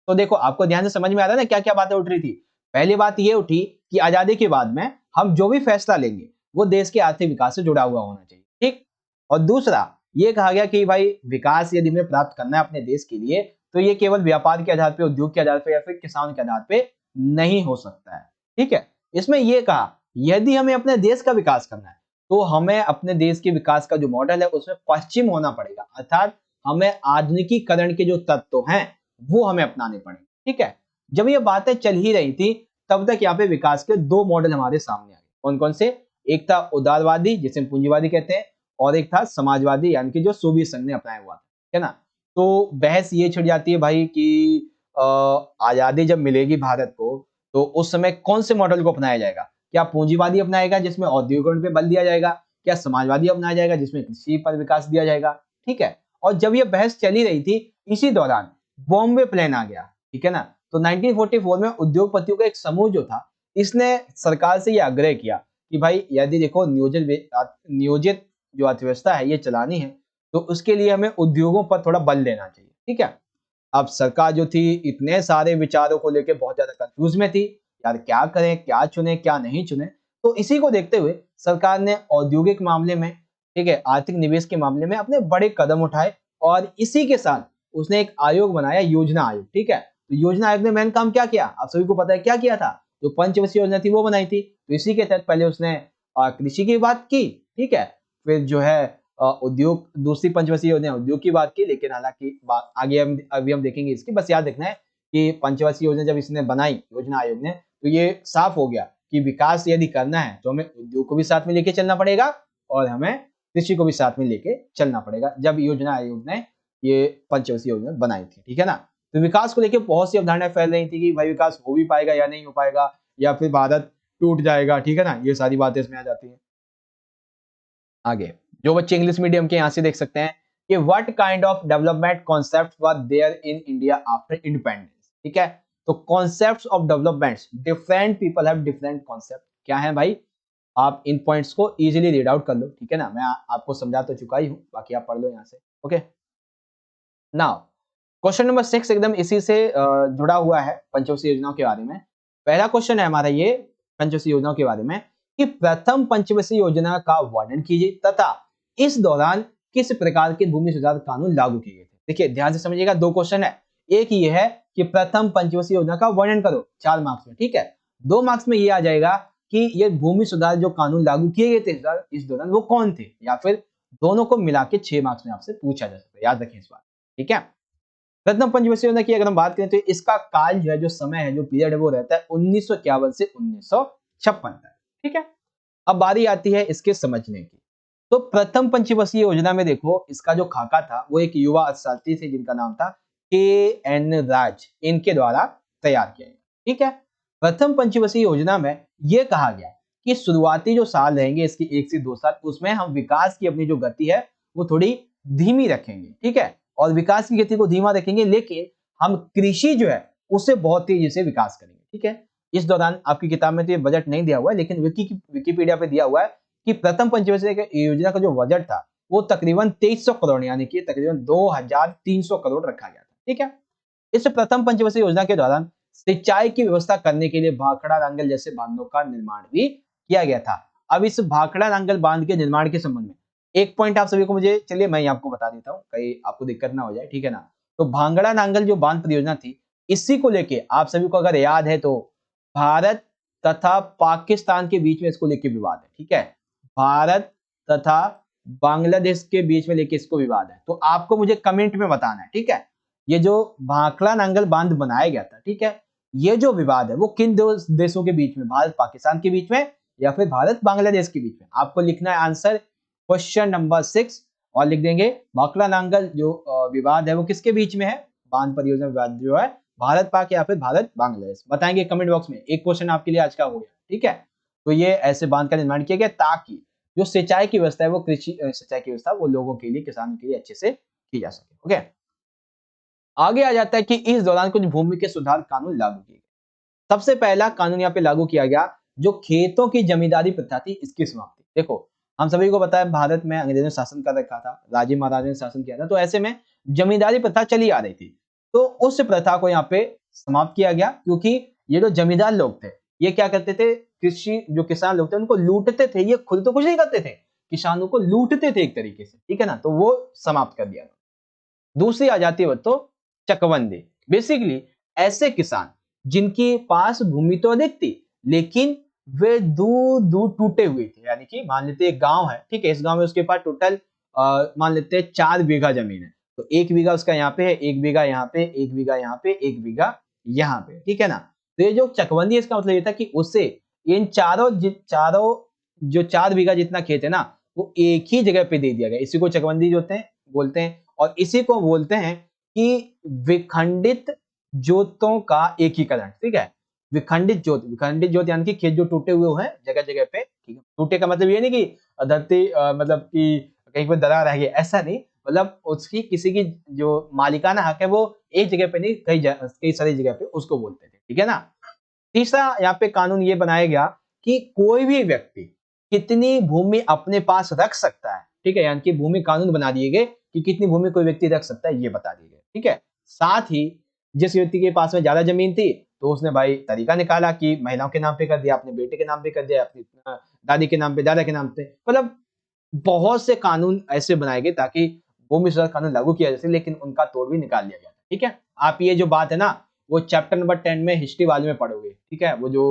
तो देखो आपको ध्यान से समझ में आ रहा है ना क्या क्या बातें उठ रही थी। पहली बात ये उठी कि आजादी के बाद में हम जो भी फैसला लेंगे वो देश के आर्थिक विकास से जुड़ा हुआ होना चाहिए, ठीक। और दूसरा ये कहा गया कि भाई विकास यदि हमें प्राप्त करना है अपने देश के लिए तो ये केवल व्यापार के आधार पे, उद्योग के आधार पे या फिर किसान के आधार पे नहीं हो सकता है, ठीक है। इसमें यह कहा यदि हमें अपने देश का विकास करना है तो हमें अपने देश के विकास का जो मॉडल है उसमें पश्चिम होना पड़ेगा, अर्थात हमें आधुनिकीकरण के जो तत्व हैं वो हमें अपनाने पड़ेंगे, ठीक है। जब ये बातें चल ही रही थी तब तक यहाँ पे विकास के 2 मॉडल हमारे सामने आए। कौन कौन से? एक था उदारवादी जिसे हम पूंजीवादी कहते हैं, और एक था समाजवादी यानी कि जो सोवियत संघ ने अपनाया हुआ था, है ना। तो बहस ये छिड़ जाती है भाई कि आजादी जब मिलेगी भारत को तो उस समय कौन से मॉडल को अपनाया जाएगा? क्या पूंजीवादी अपनाएगा जिसमें औद्योगिकरण पे बल दिया जाएगा, क्या समाजवादी अपनाया जाएगा जिसमें कृषि पर विकास दिया जाएगा, ठीक है। और जब ये बहस चली रही थी इसी दौरान बॉम्बे प्लान आ गया, ठीक है ना। तो 1944 में उद्योगपतियों का एक समूह जो था इसने सरकार से ये आग्रह किया कि भाई यदि देखो नियोजित जो अर्थव्यवस्था है ये चलानी है तो उसके लिए हमें उद्योगों पर थोड़ा बल देना चाहिए, ठीक है। अब सरकार जो थी इतने सारे विचारों को लेकर बहुत ज्यादा कंफ्यूज में थी, यार क्या करें, क्या चुने, क्या नहीं चुने। तो इसी को देखते हुए सरकार ने औद्योगिक मामले में, ठीक है, आर्थिक निवेश के मामले में अपने बड़े कदम उठाए और इसी के साथ उसने एक आयोग बनाया, योजना आयोग, ठीक है। तो योजना आयोग ने मेन काम क्या किया, आप सभी को पता है क्या किया था, जो पंचवर्षीय योजना थी वो बनाई थी। तो इसी के तहत पहले उसने कृषि की बात की, ठीक है, फिर जो है उद्योग, दूसरी पंचवर्षीय योजना उद्योग की बात की, लेकिन हालांकि आगे अभी हम देखेंगे इसकी, बस याद रखना है कि पंचवर्षीय योजना जब इसने बनाई योजना आयोग ने तो ये साफ हो गया कि विकास यदि करना है तो हमें उद्योग को भी साथ में लेके चलना पड़ेगा और हमें कृषि को भी साथ में लेके चलना पड़ेगा, जब योजना आयोग ने ये पंचवर्षीय योजना बनाई थी, ठीक है ना। तो विकास को लेकर बहुत सी अवधारणाएं फैल रही थी कि भाई विकास हो भी पाएगा या नहीं हो पाएगा, या फिर भारत टूट जाएगा, ठीक है ना, ये सारी बातें इसमें आ जाती है। आगे जो बच्चे इंग्लिश मीडियम के यहां से देख सकते हैं कि what kind of development concept was there in India after independence, ठीक है। तो concepts of developments, different people have different concept. क्या है भाई, आप इन पॉइंट्स को इजीली रीड आउट कर लो, ठीक है ना। मैं आपको समझा तो चुका ही हूं, बाकी आप पढ़ लो यहाँ से। ओके, नाउ क्वेश्चन नंबर 6 एकदम इसी से जुड़ा हुआ है पंचवर्षीय योजनाओं के बारे में। पहला क्वेश्चन है हमारा ये पंचवर्षीय योजनाओं के बारे में कि प्रथम पंचवर्षीय योजना का वर्णन कीजिए तथा इस दौरान किस प्रकार के भूमि सुधार कानून लागू किए गए थे। देखिए ध्यान से समझिएगा, दो क्वेश्चन है। एक ये है कि प्रथम पंचवर्षीय योजना का वर्णन करो, 4 मार्क्स में, ठीक है। 2 मार्क्स में ये आ जाएगा कि ये भूमि सुधार जो कानून लागू किए गए थे इस दौरान वो कौन थे, या फिर दोनों को मिला के 6 मार्क्स में आपसे पूछा जा सकता है। याद रखें इस बात, ठीक है। प्रथम पंचवर्षीय योजना की अगर हम बात करें तो इसका काल जो है, जो समय है, जो पीरियड है वो रहता है 1951 से 1956 तक, ठीक है। अब बारी आती है इसके समझने की। तो प्रथम पंचवर्षीय योजना में देखो, इसका जो खाका था वो एक युवा अर्थशास्त्री थे जिनका नाम था के.एन. राज, इनके द्वारा तैयार किया गया, ठीक है। प्रथम पंचवर्षीय योजना में यह कहा गया कि शुरुआती जो साल रहेंगे इसकी 1 से 2 साल, उसमें हम विकास की अपनी जो गति है वो थोड़ी धीमी रखेंगे, ठीक है। और विकास की गति को धीमा रखेंगे, लेकिन हम कृषि जो है उसे बहुत तेजी से विकास करेंगे, ठीक है। इस दौरान आपकी किताब में तो ये बजट नहीं दिया हुआ है, लेकिन विकिपीडिया पे दिया हुआ है कि प्रथम पंचवर्षीय योजना का जो बजट था वो तकरीबन 2300 करोड़ यानी कि तकरीबन 2300 करोड़ रखा गया था, ठीक है। इस प्रथम पंचवर्षीय योजना के दौरान सिंचाई की व्यवस्था करने के लिए भाखड़ा नांगल जैसे बांधों का निर्माण भी किया गया था। अब इस भाखड़ा नांगल बांध के निर्माण के संबंध में एक पॉइंट आप सभी को मुझे, चलिए मैं आपको बता देता हूँ, कहीं आपको दिक्कत ना हो जाए, ठीक है ना। तो भांगड़ा नांगल जो बांध परियोजना थी, इसी को लेके आप सभी को अगर याद है तो भारत तथा पाकिस्तान के बीच में इसको लेके विवाद है, ठीक है। भारत तथा बांग्लादेश के बीच में लेके इसको विवाद है, तो आपको मुझे कमेंट में बताना है, ठीक है। ये जो भाखड़ा नांगल बांध बनाया गया था, ठीक है, ये जो विवाद है वो किन दो देशों के बीच में, भारत पाकिस्तान के बीच में या फिर भारत बांग्लादेश के बीच में। आपको लिखना है आंसर क्वेश्चन नंबर 6 और लिख देंगे भाखड़ा नांगल जो विवाद है वो किसके बीच में है, बांध परियोजना विवाद जो है भारत पाक या फिर भारत बांग्लादेश। बताएंगे कमेंट बॉक्स में। एक क्वेश्चन आपके लिए आज का हो गया, ठीक है। तो ये ऐसे बांध का निर्माण किया गया ताकि जो सिंचाई की व्यवस्था है वो कृषि सिंचाई की व्यवस्था वो लोगों के लिए, किसानों के लिए अच्छे से की जा सके। ओके, आगे आ जाता है कि इस दौरान कुछ भूमि के सुधार कानून लागू किए गए। सबसे पहला कानून यहाँ पे लागू किया गया जो खेतों की जमींदारी प्रथा थी इसकी समाप्ति। देखो हम सभी को पता है भारत में अंग्रेजों ने शासन कर रखा था, राजे महाराजा ने शासन किया था, तो ऐसे में जमींदारी प्रथा चली आ रही थी। तो उस प्रथा को यहाँ पे समाप्त किया गया, क्योंकि ये जो जमींदार लोग थे ये क्या करते थे, कृषि जो किसान लोग थे उनको लूटते थे, ये खुद तो कुछ नहीं करते थे, किसानों को लूटते थे एक तरीके से, ठीक है ना। तो वो समाप्त कर दिया। दूसरी आ जाती है तो चकबंदी। बेसिकली ऐसे किसान जिनके पास भूमि तो अधिक थी लेकिन वे दूर दूर टूटे हुए थे, यानी कि मान लेते एक गांव है, ठीक है, इस गांव में उसके पास टोटल मान लेते 4 बीघा जमीन है, तो 1 बीघा उसका यहाँ पे है, 1 बीघा यहाँ पे, 1 बीघा यहाँ पे, 1 बीघा यहाँ पे, ठीक है ना। तो ये जो चकबंदी है इसका मतलब ये था कि उसे इन चारों जो 4 बीघा जितना खेत है ना वो एक ही जगह पे दे दिया गया। इसी को चकबंदी बोलते हैं और इसी को बोलते हैं कि विखंडित जोतों का एकीकरण, ठीक है। विखंडित जोत यानी कि खेत जो टूटे हुए हैं जगह जगह पे, ठीक है। टूटे का मतलब ये नहीं कि धरती मतलब कि कहीं पर दरार रह गई, ऐसा नहीं, मतलब उसकी किसी की जो मालिकाना हक है वो एक जगह पे नहीं कई सारी जगह पे उसको बोलते थे, ठीक है ना। तीसरा यहाँ पे कानून ये बनाया गया कि कोई भी व्यक्ति कितनी भूमि अपने पास रख सकता है, ठीक है, यानी कि भूमि कानून बना दिए गए कि कितनी भूमि कोई व्यक्ति रख सकता है ये बता दिए गए, ठीक है। साथ ही जिस व्यक्ति के पास में ज्यादा जमीन थी तो उसने भाई तरीका निकाला कि महिलाओं के नाम पे कर दिया, अपने बेटे के नाम पे कर दिया, अपनी दादी के नाम पे, दादा के नाम पे, मतलब बहुत से कानून ऐसे बनाए गए ताकि भूमि सुधार कानून लागू किया जा सके, लेकिन उनका तोड़ भी निकाल लिया गया, ठीक है। आप ये जो बात है ना वो चैप्टर नंबर 10 में हिस्ट्री वाले में पढ़ोगे, ठीक है। वो जो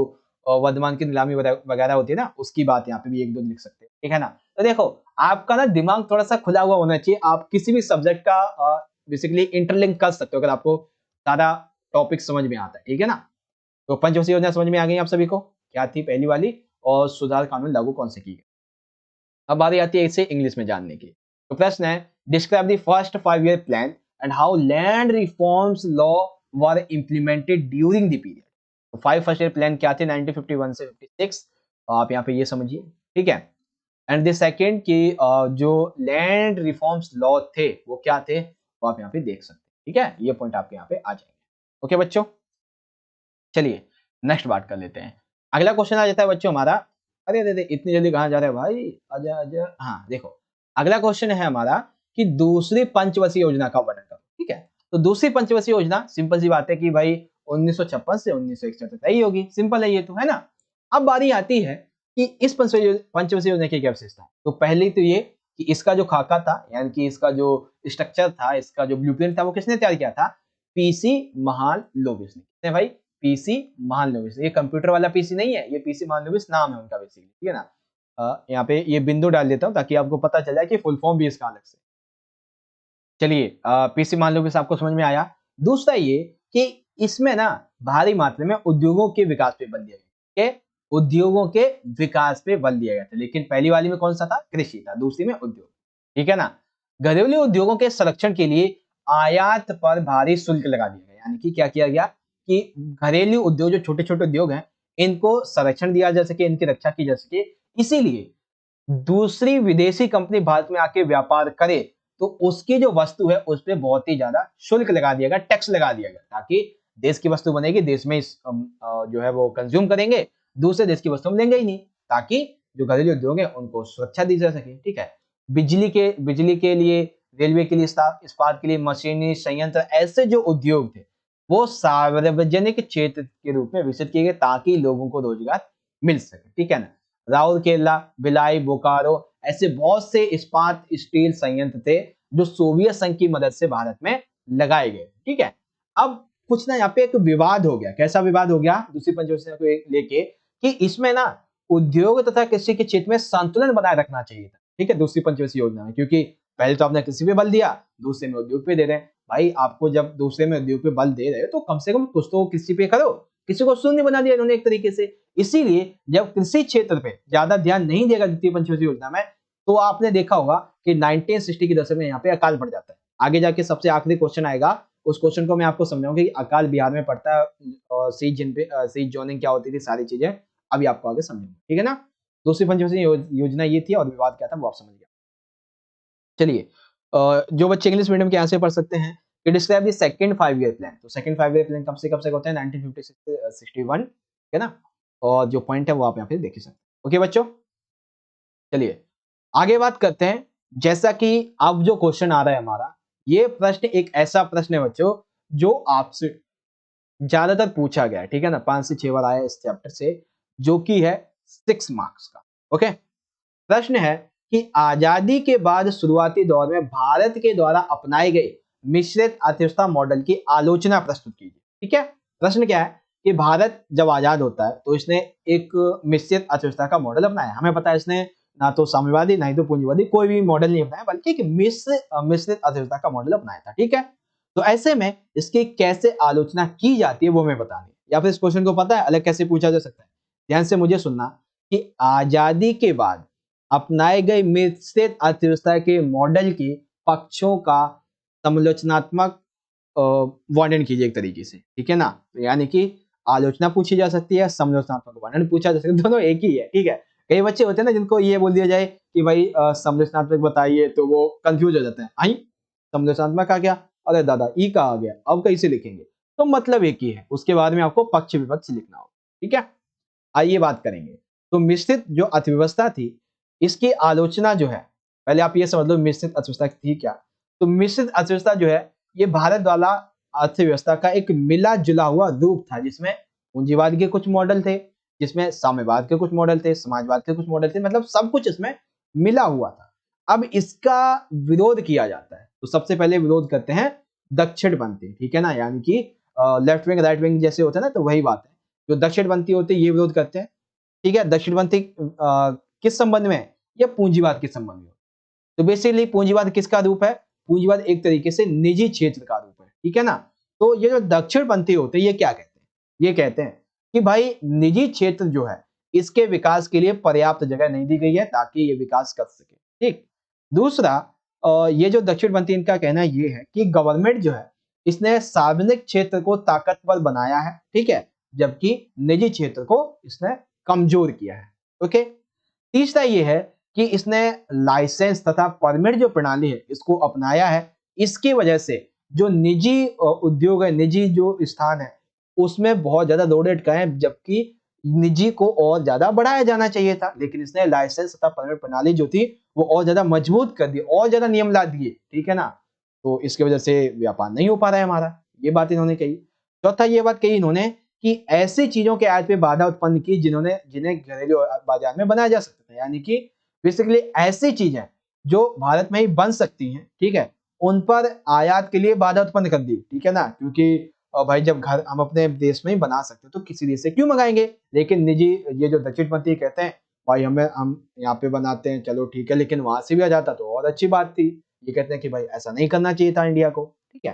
वर्धमान की नीलामी वगैरह होती है ना उसकी बात यहाँ पे भी एक दो लिख सकते हैं, ठीक है ना। तो देखो आपका ना दिमाग थोड़ा सा खुला हुआ होना चाहिए, आप किसी भी सब्जेक्ट का बेसिकली इंटरलिंक कर सकते हो अगर आपको सारा टॉपिक समझ में आता है, ठीक है ना। तो पंचवर्षीय योजना समझ में आ गई आप सभी को, क्या थी पहली वाली और सुधार कानून लागू कौन से किए गए। अब बारी आती है इसे इंग्लिश में जानने की। तो प्रश्न है describe the first 5 year plan and how land reforms law were implemented during the period. तो 5 फर्स्ट ईयर प्लान क्या थे 1951 से 56, आप यहाँ पे ये समझिए, ठीक है। एंड द सेकंड कि जो लैंड रिफॉर्म्स लॉ थे वो क्या थे वो आप यहाँ पे देख सकते हैं, ठीक है। ये पॉइंट आपके यहाँ पे आ जाएंगे। ओके बच्चों। चलिए नेक्स्ट बात कर लेते हैं। अगला क्वेश्चन आ जाता है बच्चों हमारा, अरे अरे इतनी जल्दी कहाँ जा रहे हैं भाई, आजा आजा। हाँ देखो, अगला क्वेश्चन है हमारा कि दूसरी पंचवर्षीय योजना का वर्णन करो। ठीक है, तो दूसरी पंचवर्षीय योजना सिंपल सी बात है कि भाई 1956 से 1961 तक ही होगी, सिंपल है ये तो, है ना। अब बारी आती है कि इस पंचवर्षीय योजना की क्या विशेषता है। तो पहली तो ये कि इसका जो खाका था, यानी कि इसका जो स्ट्रक्चर था, इसका जो ब्लूप्रिंट था, वो किसने तैयार किया था? पीसी महालनोबिस ने। भाई पीसी महालनोबिस, ये कंप्यूटर वाला पीसी नहीं है, ये पीसी महालनोबिस नाम है उनका बेसिकली, ठीक है ना। यहाँ पे ये बिंदु डाल देता हूँ ताकि आपको पता चल जाए कि फुल फॉर्म भी इसका अलग से। चलिए पीसी महालनोबिस आपको समझ में आया। दूसरा ये कि इसमें ना भारी मात्रा में उद्योगों के विकास पे बल दिया गया, उद्योगों के विकास पे बल दिया गया था। लेकिन पहली वाली में कौन सा था? कृषि था, दूसरी में उद्योग, ठीक है ना। घरेलू उद्योगों के संरक्षण के लिए आयात पर भारी शुल्क लगा दिया गया, यानी कि क्या किया गया कि घरेलू उद्योग, जो छोटे छोटे उद्योग हैं, इनको संरक्षण दिया जा सके, इनकी रक्षा की जा सके, इसीलिए दूसरी विदेशी कंपनी भारत में आके व्यापार करे तो उसकी जो वस्तु है उस पर बहुत ही ज्यादा शुल्क लगा दिया गया, टैक्स लगा दिया गया, ताकि देश की वस्तु बनेगी, देश में जो है वो कंज्यूम करेंगे, दूसरे देश की वस्तु हम लेंगे ही नहीं, ताकि जो घरेलू उद्योग है उनको सुरक्षा दी जा सके। ठीक है, बिजली के लिए, रेलवे के लिए, इस्पात के लिए, मशीनी संयंत्र, ऐसे जो उद्योग थे वो सार्वजनिक क्षेत्र के रूप में विकसित किए गए ताकि लोगों को रोजगार मिल सके। ठीक है ना। राउरकेला, भिलाई, बोकारो, ऐसे बहुत से इस्पात स्टील संयंत्र थे जो सोवियत संघ की मदद से भारत में लगाए गए। ठीक है, अब कुछ ना यहाँ पे एक विवाद हो गया। कैसा विवाद हो गया? दूसरी पंचवर्षीय को लेके कि इसमें ना उद्योग तथा कृषि के क्षेत्र में संतुलन बनाए रखना चाहिए था। ठीक है, दूसरी पंचवर्षीय योजना में, क्योंकि पहले तो आपने कृषि पे बल दिया, दूसरे में उद्योग पे दे रहे हैं। भाई आपको जब दूसरे में उद्योग पे बल दे रहे हो तो कम से कम कुछ तो कृषि पे करो, किसी को शून्य बना दिया इन्होंने एक तरीके से। इसीलिए जब कृषि क्षेत्र पे ज्यादा ध्यान नहीं देगा द्वितीय पंचवर्षीय योजना में, तो आपने देखा होगा कि 1960 के दशक में यहाँ पे अकाल पड़ जाता है। आगे जाके सबसे आखिरी क्वेश्चन आएगा, उस क्वेश्चन को मैं आपको समझाऊंगा कि अकाल बिहार में पड़ता है, सीज जोनिंग क्या होती थी, सारी चीजें अभी आपको आगे समझेंगे। ठीक है ना। दूसरी पंचवर्षीय योजना ये थी और विवाद क्या था वो आप समझ गए। चलिए जो बच्चे इंग्लिश मीडियम के यहाँ से पढ़ सकते हैं कि describe the second 5 year plan. तो सेकंड 5 ईयर प्लान कब से होता है? 1956 से 61, है ना। और जो पॉइंट है वो आप यहाँ पे देख ही सकते हैं। ओके बच्चों, चलिए आगे बात करते हैं। जैसा कि अब जो क्वेश्चन आ रहा है हमारा, ये प्रश्न एक ऐसा प्रश्न है बच्चों जो आपसे ज्यादातर पूछा गया है। ठीक है ना, 5 से 6 बार आया इस चैप्टर से, जो कि है 6 मार्क्स का। ओके, प्रश्न है कि आजादी के बाद शुरुआती दौर में भारत के द्वारा अपनाए गए मिश्रित अर्थव्यवस्था मॉडल की आलोचना प्रस्तुत कीजिए। ठीक है, प्रश्न क्या है कि भारत जब आजाद होता है तो इसने एक मिश्रित अर्थव्यवस्था का मॉडल अपनाया। हमें पता है इसने ना तो साम्यवादी ना ही तो पूंजीवादी कोई भी मॉडल नहीं अपनाया, बल्कि एक मिश्रित अर्थव्यवस्था का मॉडल अपनाया था। ठीक है, तो ऐसे में इसकी कैसे आलोचना की जाती है वो हमें बतानी है। या फिर इस क्वेश्चन को पता है अलग कैसे पूछा जा सकता है? ध्यान से मुझे सुनना कि आजादी के बाद अपनाए गए मिश्रित अर्थव्यवस्था के मॉडल के पक्षों का समालोचनात्मक वर्णन कीजिए एक तरीके से। ठीक है ना, तो यानी कि आलोचना पूछी जा सकती है, समालोचनात्मक वर्णन पूछा जा सकता है, दोनों एक ही है। ठीक है, कई बच्चे होते हैं ना जिनको ये बोल दिया जाए कि भाई समालोचनात्मक बताइए तो वो कंफ्यूज हो जाते हैं। आई समालोचनात्मक आ गया, अरे दादा ई का आ गया, अब कैसे लिखेंगे? तो मतलब एक ही है, उसके बाद में आपको पक्ष विपक्ष लिखना होगा। ठीक है, आइए बात करेंगे। तो मिश्रित जो अर्थव्यवस्था थी इसकी आलोचना जो है, पहले आप ये समझ लो मिश्रित अर्थव्यवस्था थी क्या। तो मिश्रित अर्थव्यवस्था जो है ये भारत वाला अर्थव्यवस्था का एक मिला जुला हुआ रूप था, जिसमें पूंजीवाद के कुछ मॉडल थे, जिसमें साम्यवाद के कुछ मॉडल थे, समाजवाद के कुछ मॉडल थे, मतलब सब कुछ इसमें मिला हुआ था। अब इसका विरोध किया जाता है, तो सबसे पहले विरोध करते हैं दक्षिणपंथी। ठीक है ना, यानी कि लेफ्ट विंग राइट विंग जैसे होते हैं ना, तो वही बात है। जो दक्षिणपंथी होते हैं ये विरोध करते हैं। ठीक है, दक्षिणपंथी किस संबंध में? या पूंजीवाद के संबंध में। तो बेसिकली पूंजीवाद किसका रूप है? पूंजीवाद एक तरीके से निजी क्षेत्र का रूप है। ठीक है ना, तो ये जो दक्षिणपंथी होते हैं ये क्या कहते हैं? ये कहते हैं कि भाई निजी क्षेत्र जो है इसके विकास के लिए पर्याप्त जगह नहीं दी गई है ताकि ये विकास कर सके। ठीक, दूसरा ये जो दक्षिणपंथी इनका कहना ये है कि गवर्नमेंट जो है इसने सार्वजनिक क्षेत्र को ताकतवर बनाया है, ठीक है, जबकि निजी क्षेत्र को इसने कमजोर किया है। ओके, तीसरा ये है कि इसने लाइसेंस तथा परमिट जो प्रणाली है इसको अपनाया है। इसकी वजह से जो निजी उद्योग है, निजी जो स्थान है, उसमें बहुत ज्यादा लोडेड का है, जबकि निजी को और ज्यादा बढ़ाया जाना चाहिए था, लेकिन इसने लाइसेंस तथा परमिट प्रणाली जो थी वो और ज्यादा मजबूत कर दी, और ज्यादा नियम ला दिए, ठीक है ना। तो इसकी वजह से व्यापार नहीं हो पा रहा है हमारा, ये बात इन्होंने कही। चौथा ये बात कही इन्होंने कि ऐसी चीजों के आयात पे बाधा उत्पन्न की जिन्हें घरेलू बाजार में बनाया जा सकता है, यानी कि बेसिकली ऐसी चीजें जो भारत में ही बन सकती हैं, ठीक है, उन पर आयात के लिए बाधा उत्पन्न कर दी, ठीक है ना, क्योंकि भाई जब घर हम अपने देश में ही बना सकते हैं तो किसी देश से क्यों मंगाएंगे। लेकिन निजी ये जो दक्षिणपंथी कहते हैं भाई हम यहाँ पे बनाते हैं, चलो ठीक है, लेकिन वहां से भी आ जाता तो और अच्छी बात थी। ये कहते हैं कि भाई ऐसा नहीं करना चाहिए था इंडिया को, ठीक है।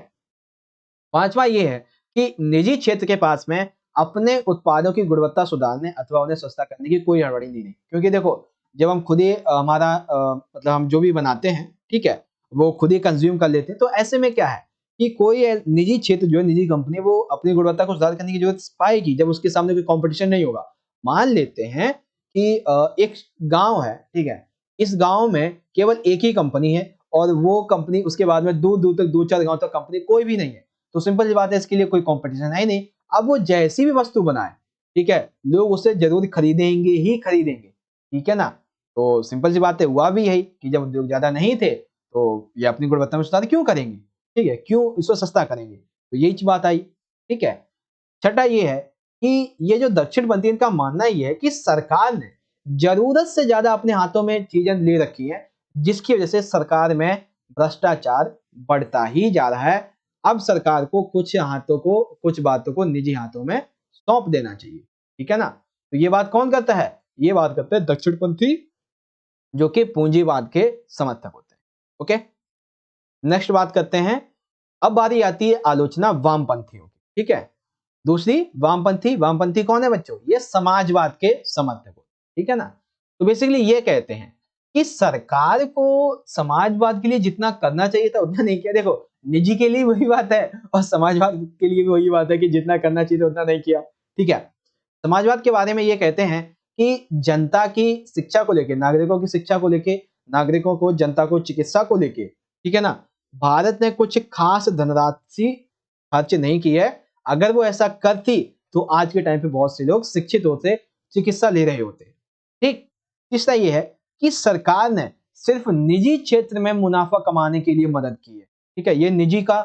पांचवा ये है कि निजी क्षेत्र के पास में अपने उत्पादों की गुणवत्ता सुधारने अथवा उन्हें सस्ता करने की कोई हड़बड़ी नहीं है, क्योंकि देखो जब हम खुद ही हमारा मतलब हम जो भी बनाते हैं, ठीक है, वो खुद ही कंज्यूम कर लेते हैं, तो ऐसे में क्या है कि कोई निजी क्षेत्र जो है, निजी कंपनी, वो अपनी गुणवत्ता को सुधार करने की जरूरत पाएगी जब उसके सामने कोई कंपटीशन नहीं होगा। मान लेते हैं कि एक गांव है, ठीक है, इस गांव में केवल एक ही कंपनी है और वो कंपनी उसके बाद में दूर दूर तक 2-4 गांव तक कंपनी कोई भी नहीं है, तो सिंपल सी बात है इसके लिए कोई कंपटीशन है ही नहीं। अब वो जैसी भी वस्तु बनाए, ठीक है, लोग उससे जरूर खरीदेंगे ही खरीदेंगे, ठीक है ना। तो सिंपल सी बात है, हुआ भी यही कि जब उद्योग ज्यादा नहीं थे तो ये अपनी गुणवत्ता में सुधार क्यों करेंगे, ठीक है, क्यों इसको सस्ता करेंगे, तो यही बात आई, ठीक है। छठा ये है कि ये जो दक्षिणपंथी इनका मानना ये है कि सरकार ने जरूरत से ज्यादा अपने हाथों में चीजें ले रखी है, जिसकी वजह से सरकार में भ्रष्टाचार बढ़ता ही जा रहा है। अब सरकार को कुछ बातों को निजी हाथों में सौंप देना चाहिए, ठीक है ना। तो ये बात कौन करता है, ये बात करते हैं दक्षिणपंथी, जो कि पूंजीवाद के समर्थक होते हैं। ओके, नेक्स्ट बात करते हैं। अब बारी आती है आलोचना वामपंथियों की, ठीक है। दूसरी वामपंथी कौन है बच्चों, ये समाजवाद के समर्थक होते हैं, ठीक है ना। तो बेसिकली ये कहते हैं कि सरकार को समाजवाद के लिए जितना करना चाहिए था उतना नहीं किया। देखो निजी के लिए वही बात है और समाजवाद के लिए भी वही बात है कि जितना करना चाहिए था उतना नहीं किया, ठीक है। समाजवाद के बारे में ये कहते हैं कि जनता की शिक्षा को लेके, नागरिकों की शिक्षा को लेके, नागरिकों को, जनता को चिकित्सा को लेके, ठीक है ना, भारत ने कुछ खास धनराशि खर्च नहीं की है। अगर वो ऐसा करती तो आज के टाइम पे बहुत से लोग शिक्षित होते, चिकित्सा ले रहे होते, ठीक। तीसरा ये है कि सरकार ने सिर्फ निजी क्षेत्र में मुनाफा कमाने के लिए मदद की है, ठीक है। ये निजी का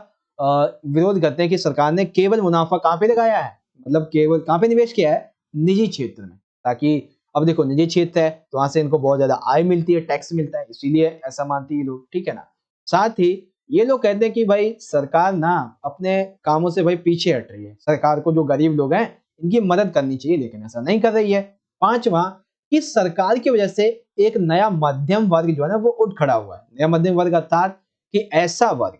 विरोध करते हैं कि सरकार ने केवल मुनाफा कहां पे लगाया है, मतलब केवल कहां पे निवेश किया है, निजी क्षेत्र में, ताकि अब देखो निजी क्षेत्र है तो वहां से इनको बहुत ज्यादा आय मिलती है, टैक्स मिलता है, इसीलिए ऐसा मानती है लोग, ठीक है ना। साथ ही ये लोग कहते हैं कि भाई सरकार ना अपने कामों से भाई पीछे हट रही है, सरकार को जो गरीब लोग हैं इनकी मदद करनी चाहिए, लेकिन ऐसा नहीं कर रही है। पांचवा कि सरकार की वजह से एक नया मध्यम वर्ग जो है ना वो उठ खड़ा हुआ है। नया मध्यम वर्ग अर्थात कि ऐसा वर्ग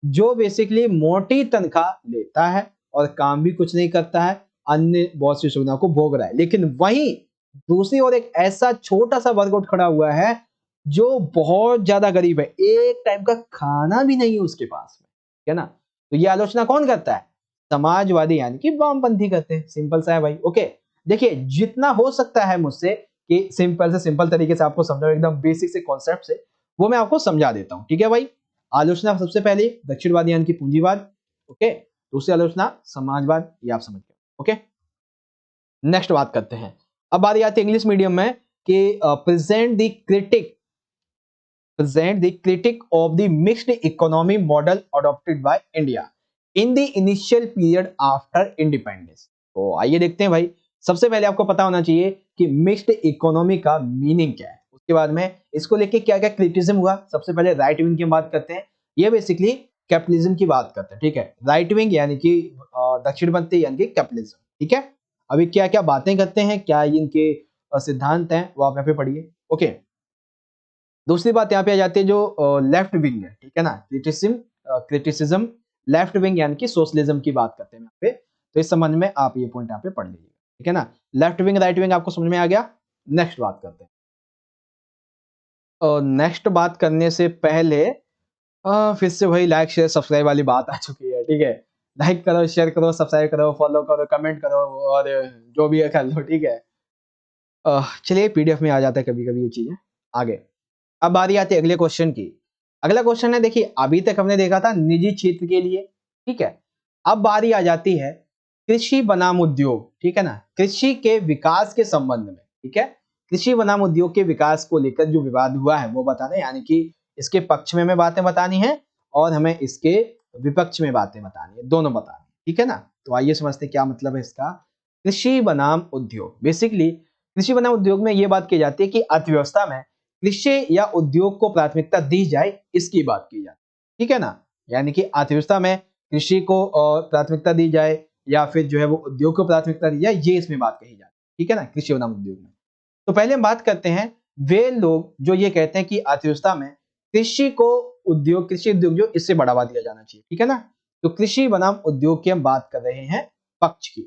जो बेसिकली मोटी तनख्वाह लेता है और काम भी कुछ नहीं करता है, अन्य बहुत सी सुविधाओं को भोग रहा है, लेकिन वहीं दूसरी ओर एक ऐसा छोटा सा वर्ग उठ खड़ा हुआ है जो बहुत ज्यादा गरीब है, एक टाइम का खाना भी नहीं है उसके पास में, है ना। तो ये आलोचना कौन करता है, समाजवादी यानी कि वामपंथी करते हैं, सिंपल सा है भाई। ओके, देखिए जितना हो सकता है मुझसे कि सिंपल से सिंपल तरीके से आपको समझाओ, एकदम बेसिक से कॉन्सेप्ट से, वो मैं आपको समझा देता हूं, ठीक है भाई। आलोचना सबसे पहले दक्षिणवादी यानी कि पूंजीवाद, ओके। दूसरी आलोचना समाजवाद, ये आप समझ गए, ओके। नेक्स्ट बात करते हैं। अब बारी आती है इंग्लिश मीडियम में कि present the critic of the mixed economy model adopted by India in the initial period after independence। तो आइए देखते हैं भाई। सबसे पहले आपको पता होना चाहिए कि मिक्स्ड इकोनॉमी का मीनिंग क्या है, उसके बाद में इसको लेके क्या क्या क्रिटिसिज्म हुआ। सबसे पहले राइट विंग की बात करते हैं, ये बेसिकली कैपिटलिज्म की बात करते हैं, ठीक है। राइट विंग यानी कि दक्षिणपंथी यानी कि कैपिटलिज्म, ठीक है। अभी क्या क्या बातें करते हैं, क्या इनके सिद्धांत हैं, वो आप यहाँ पे पढ़िए, ओके। दूसरी बात यहाँ पे आ जाती है जो लेफ्ट विंग है, ठीक है ना, क्रिटिसिज्म लेफ्ट विंग यानी कि सोशलिज्म की बात करते हैं यहाँ पे। तो इस संबंध में आप ये पॉइंट यहाँ पे पढ़ लीजिए, ठीक है ना। लेफ्ट विंग राइट विंग आपको समझ में आ गया। नेक्स्ट बात करते हैं। नेक्स्ट बात करने से पहले फिर से वही लाइक शेयर सब्सक्राइब वाली बात आ चुकी है, ठीक है। लाइक करो, शेयर करो, सब्सक्राइब करो, फॉलो करो, कमेंट करो और जो भी है कर लो, ठीक है। चलिए पीडीएफ में आ जाता है कभी कभी ये चीजें। आगे अब बारी आती है अगले क्वेश्चन की। अगला क्वेश्चन है, देखिए अभी तक हमने देखा था निजी क्षेत्र के लिए, ठीक है। अब बारी आ जाती है कृषि बनाम उद्योग, ठीक है ना, कृषि के विकास के संबंध में, ठीक है, कृषि बनाम उद्योग के विकास को लेकर जो विवाद हुआ है वो बताना है, यानी कि इसके पक्ष में हमें बातें बतानी है और हमें इसके विपक्ष में बातें बतानी है, दोनों बतानी है, ठीक है ना। तो आइए समझते हैं क्या मतलब है इसका। कृषि बनाम उद्योग, बेसिकली कृषि बनाम उद्योग में ये बात की जाती है कि अर्थव्यवस्था में कृषि या उद्योग को प्राथमिकता दी जाए, इसकी बात की जाती है, ठीक है ना। यानी कि अर्थव्यवस्था में कृषि को प्राथमिकता दी जाए या फिर जो है वो उद्योग को प्राथमिकता दी जाए, ये इसमें बात कही जाती है, ठीक है ना, कृषि बनाम उद्योग में। तो पहले हम बात करते हैं वे लोग जो ये कहते हैं कि अर्थव्यवस्था में कृषि को उद्योग, कृषि उद्योग जो इससे बढ़ावा दिया जाना चाहिए, ठीक है ना। तो कृषि बनाम उद्योग की हम बात कर रहे हैं पक्ष की,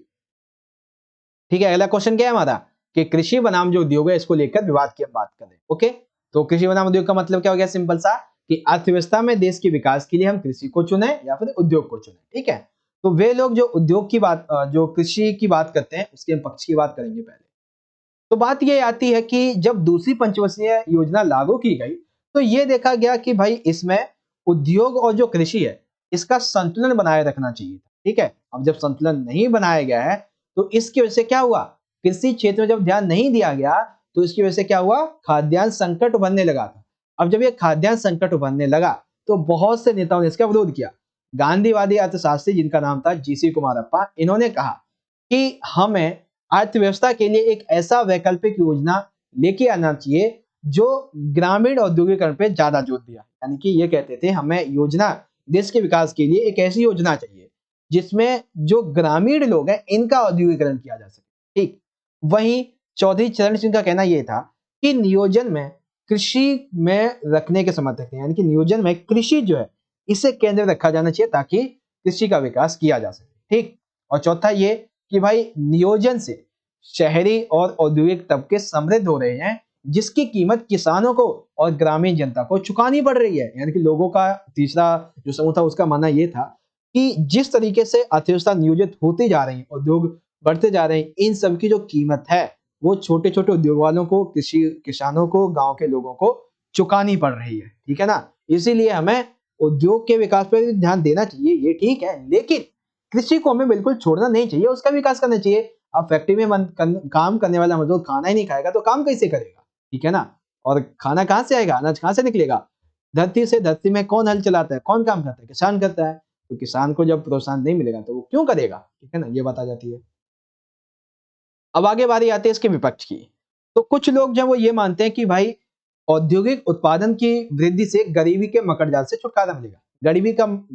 ठीक है। अगला क्वेश्चन क्या है हमारा कि कृषि बनाम जो उद्योग है इसको लेकर विवाद की हम बात कर रहे हैं, ओके। तो कृषि बनाम उद्योग का मतलब क्या हो गया, सिंपल सा, कि अर्थव्यवस्था में देश के विकास के लिए हम कृषि को चुने या फिर उद्योग को चुने, ठीक है। तो वे लोग जो उद्योग की बात, जो कृषि की बात करते हैं उसके हम पक्ष की बात करेंगे पहले। तो बात ये आती है कि जब दूसरी पंचवर्षीय योजना लागू की गई तो ये देखा गया कि भाई इसमें उद्योग और जो कृषि है इसका संतुलन बनाए रखना चाहिए, ठीक है। अब जब संतुलन नहीं बनाया गया है तो इसकी वजह से क्या हुआ, कृषि क्षेत्र में जब ध्यान नहीं दिया गया तो इसकी वजह से क्या हुआ, खाद्यान्न संकट उभरने लगा था। अब जब ये खाद्यान्न संकट उभरने लगा तो बहुत से नेताओं ने इसका विरोध किया। गांधीवादी अर्थशास्त्री जिनका नाम था जीसी कुमारप्पा, इन्होंने कहा कि हमें अर्थव्यवस्था के लिए एक ऐसा वैकल्पिक योजना लेके आना चाहिए जो ग्रामीण औद्योगिकरण पे ज्यादा जोर दिया। यानी कि ये कहते थे हमें योजना, देश के विकास के लिए एक ऐसी योजना चाहिए जिसमें जो ग्रामीण लोग हैं इनका औद्योगिकरण किया जा सके, ठीक। वहीं चौधरी चरण सिंह का कहना यह था कि नियोजन में कृषि में रखने के समर्थक थे, यानी कि नियोजन में कृषि जो है इसे केंद्र रखा जाना चाहिए ताकि कृषि का विकास किया जा सके, ठीक। और चौथा ये कि भाई नियोजन से शहरी और औद्योगिक तबके समृद्ध हो रहे हैं जिसकी कीमत किसानों को और ग्रामीण जनता को चुकानी पड़ रही है। यानी कि लोगों का तीसरा जो समूह था उसका मानना यह था कि जिस तरीके से अर्थव्यवस्था नियोजित होती जा रही है, उद्योग बढ़ते जा रहे हैं, इन सब की जो कीमत है वो छोटे छोटे उद्योग वालों को, कृषि किसानों को, गांव के लोगों को चुकानी पड़ रही है, ठीक है ना। इसीलिए हमें उद्योग के विकास पर ध्यान देना चाहिए, ये ठीक है, लेकिन कृषि को हमें बिल्कुल छोड़ना नहीं चाहिए, उसका विकास करना चाहिए। अब फैक्ट्री में काम करने वाला मजदूर खाना ही नहीं खाएगा तो काम कैसे करेगा, ठीक है ना। और खाना कहां से आएगा, अनाज कहां से निकलेगा, धरती से। धरती में कौन हल चलाता है, कौन काम करता है, किसान करता है। तो किसान को जब प्रोत्साहन नहीं मिलेगा तो वो क्यों करेगा, ठीक है ना, ये बात आ जाती है। अब आगे बारी आती है इसके विपक्ष की। तो कुछ लोग जो वो ये मानते हैं कि भाई औद्योगिक उत्पादन की वृद्धि से गरीबी के मकड़जाल से छुटकारा मिलेगा।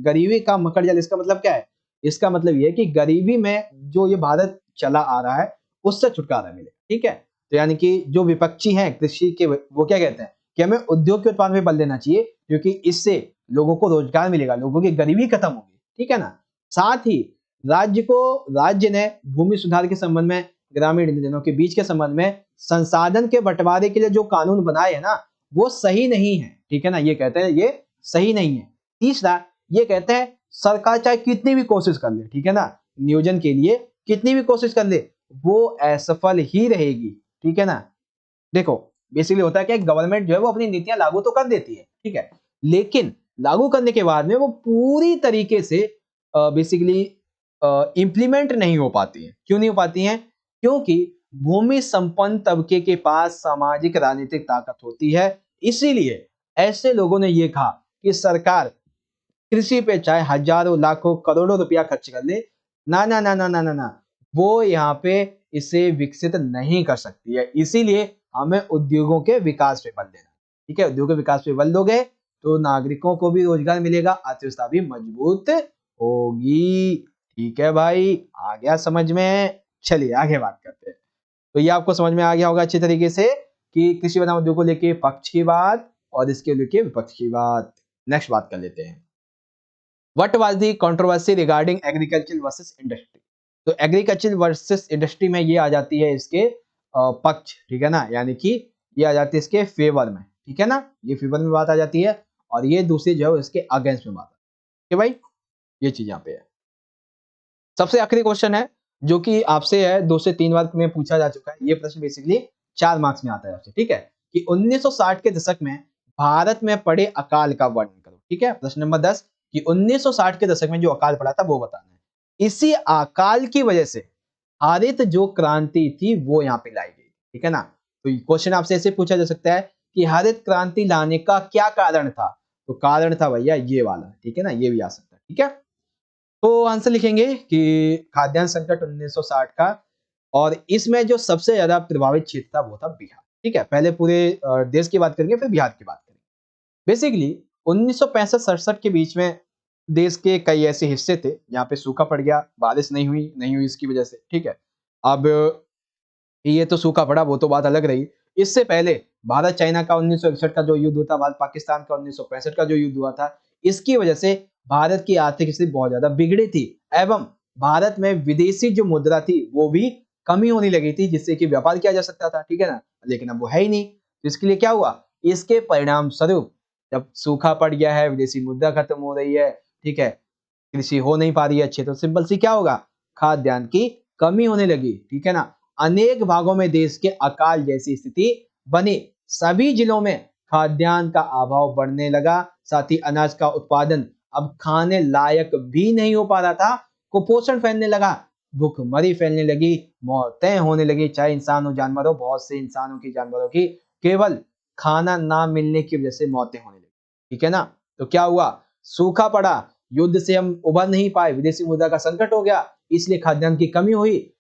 गरीबी का मकड़जाल, इसका मतलब क्या है, इसका मतलब ये है कि गरीबी में जो ये भारत चला आ रहा है उससे छुटकारा मिले, ठीक है। तो यानी कि जो विपक्षी हैं कृषि के, वो क्या कहते हैं कि हमें उद्योग के उत्पादन में बल देना चाहिए क्योंकि इससे लोगों को रोजगार मिलेगा, लोगों की गरीबी खत्म होगी, ठीक है ना। साथ ही राज्य ने भूमि सुधार के संबंध में, ग्रामीण इंजनों के बीच के संबंध में संसाधन के बंटवारे के लिए जो कानून बनाए हैं ना वो सही नहीं है, ठीक है ना, ये कहते हैं ये सही नहीं है। तीसरा ये कहते हैं सरकार चाहे कितनी भी कोशिश कर ले, ठीक है ना, नियोजन के लिए कितनी भी कोशिश कर ले वो असफल ही रहेगी, ठीक है ना। देखो बेसिकली होता है कि गवर्नमेंट जो है वो अपनी नीतियां लागू तो कर देती है, ठीक है, लेकिन लागू करने के बाद में वो पूरी तरीके से बेसिकली इंप्लीमेंट नहीं हो पाती है। क्यों नहीं हो पाती हैं, क्योंकि भूमि संपन्न तबके के पास सामाजिक राजनीतिक ताकत होती है। इसीलिए ऐसे लोगों ने यह कहा कि सरकार कृषि पे चाहे हजारों लाखों करोड़ों रुपया खर्च कर ले, ना ना ना ना ना ना ना, वो यहाँ पे इसे विकसित नहीं कर सकती है। इसीलिए हमें उद्योगों के विकास पे बल देना, ठीक है। उद्योगों के विकास पे बल दोगे तो नागरिकों को भी रोजगार मिलेगा, अर्थव्यवस्था भी मजबूत होगी, ठीक है भाई, आ गया समझ में। चलिए आगे बात करते हैं। तो ये आपको समझ में आ गया होगा अच्छे तरीके से कि कृषि बनाम उद्योग को लेके पक्ष की बात और इसके लेके विपक्ष की बात। नेक्स्ट बात कर लेते हैं, what was the controversy regarding agriculture versus industry. तो एग्रीकल्चर वर्सेस इंडस्ट्री में ये आ जाती है इसके पक्ष, ठीक है ना, यानी कि ये आ जाती है इसके फेवर में, ठीक है ना, ये फेवर में बात आ जाती है और ये दूसरी जो है इसके अगेंस्ट में बात है, ठीक है भाई, ये चीज यहाँ पे है। सबसे आखिरी क्वेश्चन है जो कि आपसे है 2 से 3 बार में पूछा जा चुका है। ये प्रश्न बेसिकली 4 मार्क्स में आता है आपसे, ठीक है, कि 1960 के दशक में भारत में पड़े अकाल का वर्णन करो, ठीक है। प्रश्न नंबर 10 कि 1960 के दशक में जो अकाल पड़ा था वो बताना है। इसी अकाल की वजह से हरित जो क्रांति थी वो यहाँ पे लाई गई, ठीक है ना। तो क्वेश्चन आपसे ऐसे पूछा जा सकता है कि हरित क्रांति लाने का क्या कारण था, तो कारण था भैया ये वाला, ठीक है ना, ये भी आ सकता है, ठीक है। तो आंसर लिखेंगे कि खाद्यान्न संकट 1960 का, और इसमें जो सबसे ज्यादा प्रभावित क्षेत्र था वो था बिहार, ठीक है। पहले पूरे देश की बात करेंगे, फिर बिहार की बात करेंगे। बेसिकली 1965-67 के बीच में देश के कई ऐसे हिस्से थे जहाँ पे सूखा पड़ गया, बारिश नहीं हुई इसकी वजह से, ठीक है। अब ये तो सूखा पड़ा, वो तो बात अलग रही। इससे पहले भारत चाइना का 1961 का जो युद्ध हुआ था, भारत पाकिस्तान का 1965 का जो युद्ध हुआ था, इसकी वजह से भारत की आर्थिक स्थिति बहुत ज्यादा बिगड़ी थी, एवं भारत में विदेशी जो मुद्रा थी वो भी कमी होने लगी थी, जिससे कि व्यापार किया जा सकता था, ठीक है ना। लेकिन अब वो है ही नहीं, तो इसके लिए क्या हुआ, इसके परिणाम स्वरूप जब सूखा पड़ गया है, विदेशी मुद्रा खत्म हो रही है, ठीक है, कृषि हो नहीं पा रही है अच्छे, तो सिंपल सी क्या होगा, खाद्यान्न की कमी होने लगी, ठीक है ना। अनेक भागों में देश के अकाल जैसी स्थिति बनी, सभी जिलों में खाद्यान्न का अभाव बढ़ने लगा, साथ ही अनाज का उत्पादन अब खाने लायक भी नहीं हो पा रहा था, कुपोषण फैलने लगा, भूखमरी फैलने लगी, मौतें होने लगी, चाहे इंसान हो जानवर हो, बहुत से इंसानों की जानवरों की केवल खाना ना मिलने की वजह से मौतें होने लगी, ठीक है ना। तो क्या हुआ, सूखा पड़ा, युद्ध से हम उभर नहीं पाए, विदेशी मुद्रा का संकट हो गया, इसलिए खाद्यान्न की कमी हुई,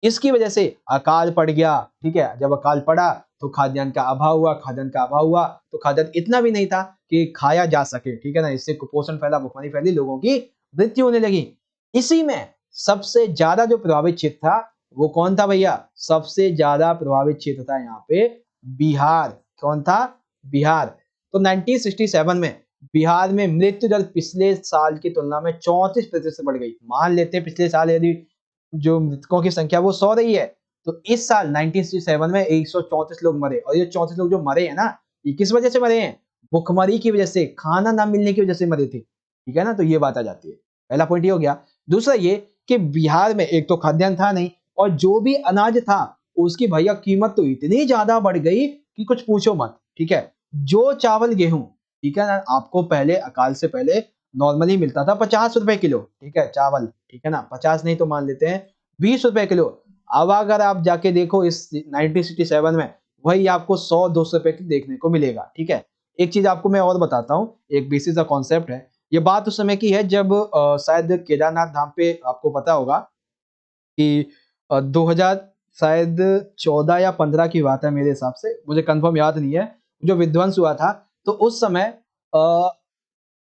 इसकी वजह से अकाल पड़ गया, ठीक है। जब अकाल पड़ा तो खाद्यान्न का अभाव हुआ, खाद्यान्न का अभाव हुआ तो खाद्यान्न इतना भी नहीं था कि खाया जा सके, ठीक है ना। इससे कुपोषण फैला, भुखमरी फैली, लोगों की मृत्यु होने लगी। इसी में सबसे ज्यादा जो प्रभावित क्षेत्र था वो कौन था भैया, सबसे ज्यादा प्रभावित क्षेत्र था यहाँ पे बिहार। कौन था, बिहार। तो 1967 में बिहार में मृत्यु दर पिछले साल की तुलना में 34% बढ़ गई। मान लेते हैं पिछले साल यदि जो मृतकों की संख्या वो 100 रही है, तो इस साल 1967 में 134 लोग मरे, और ये 34 लोग जो मरे हैं ना, ये किस वजह से मरे हैं, भुखमरी की वजह से, खाना ना मिलने की वजह से मरे थे, ठीक है ना। तो ये बात आ जाती है, पहला पॉइंट ये हो गया। दूसरा ये कि बिहार में एक तो खाद्यान्न था नहीं, और जो भी अनाज था उसकी भैया कीमत तो इतनी ज्यादा बढ़ गई कि कुछ पूछो मत, ठीक है। जो चावल गेहूं, ठीक है ना, आपको पहले अकाल से पहले नॉर्मली मिलता था 50 रुपए किलो, ठीक है, चावल, ठीक है ना, 50 नहीं तो मान लेते हैं 20 रुपए किलो। अब अगर आप जाके देखो इस 1967 में, वही आपको 100-200 रुपए की देखने को मिलेगा, ठीक है। एक चीज आपको मैं और बताता हूँ, एक बेसिक सा कॉन्सेप्ट है, ये बात उस समय की है जब शायद केदारनाथ धाम पे, आपको पता होगा कि 2000 शायद 14 या 15 की बात है मेरे हिसाब से, मुझे कंफर्म याद नहीं है, जो विध्वंस हुआ था। तो उस समय अ,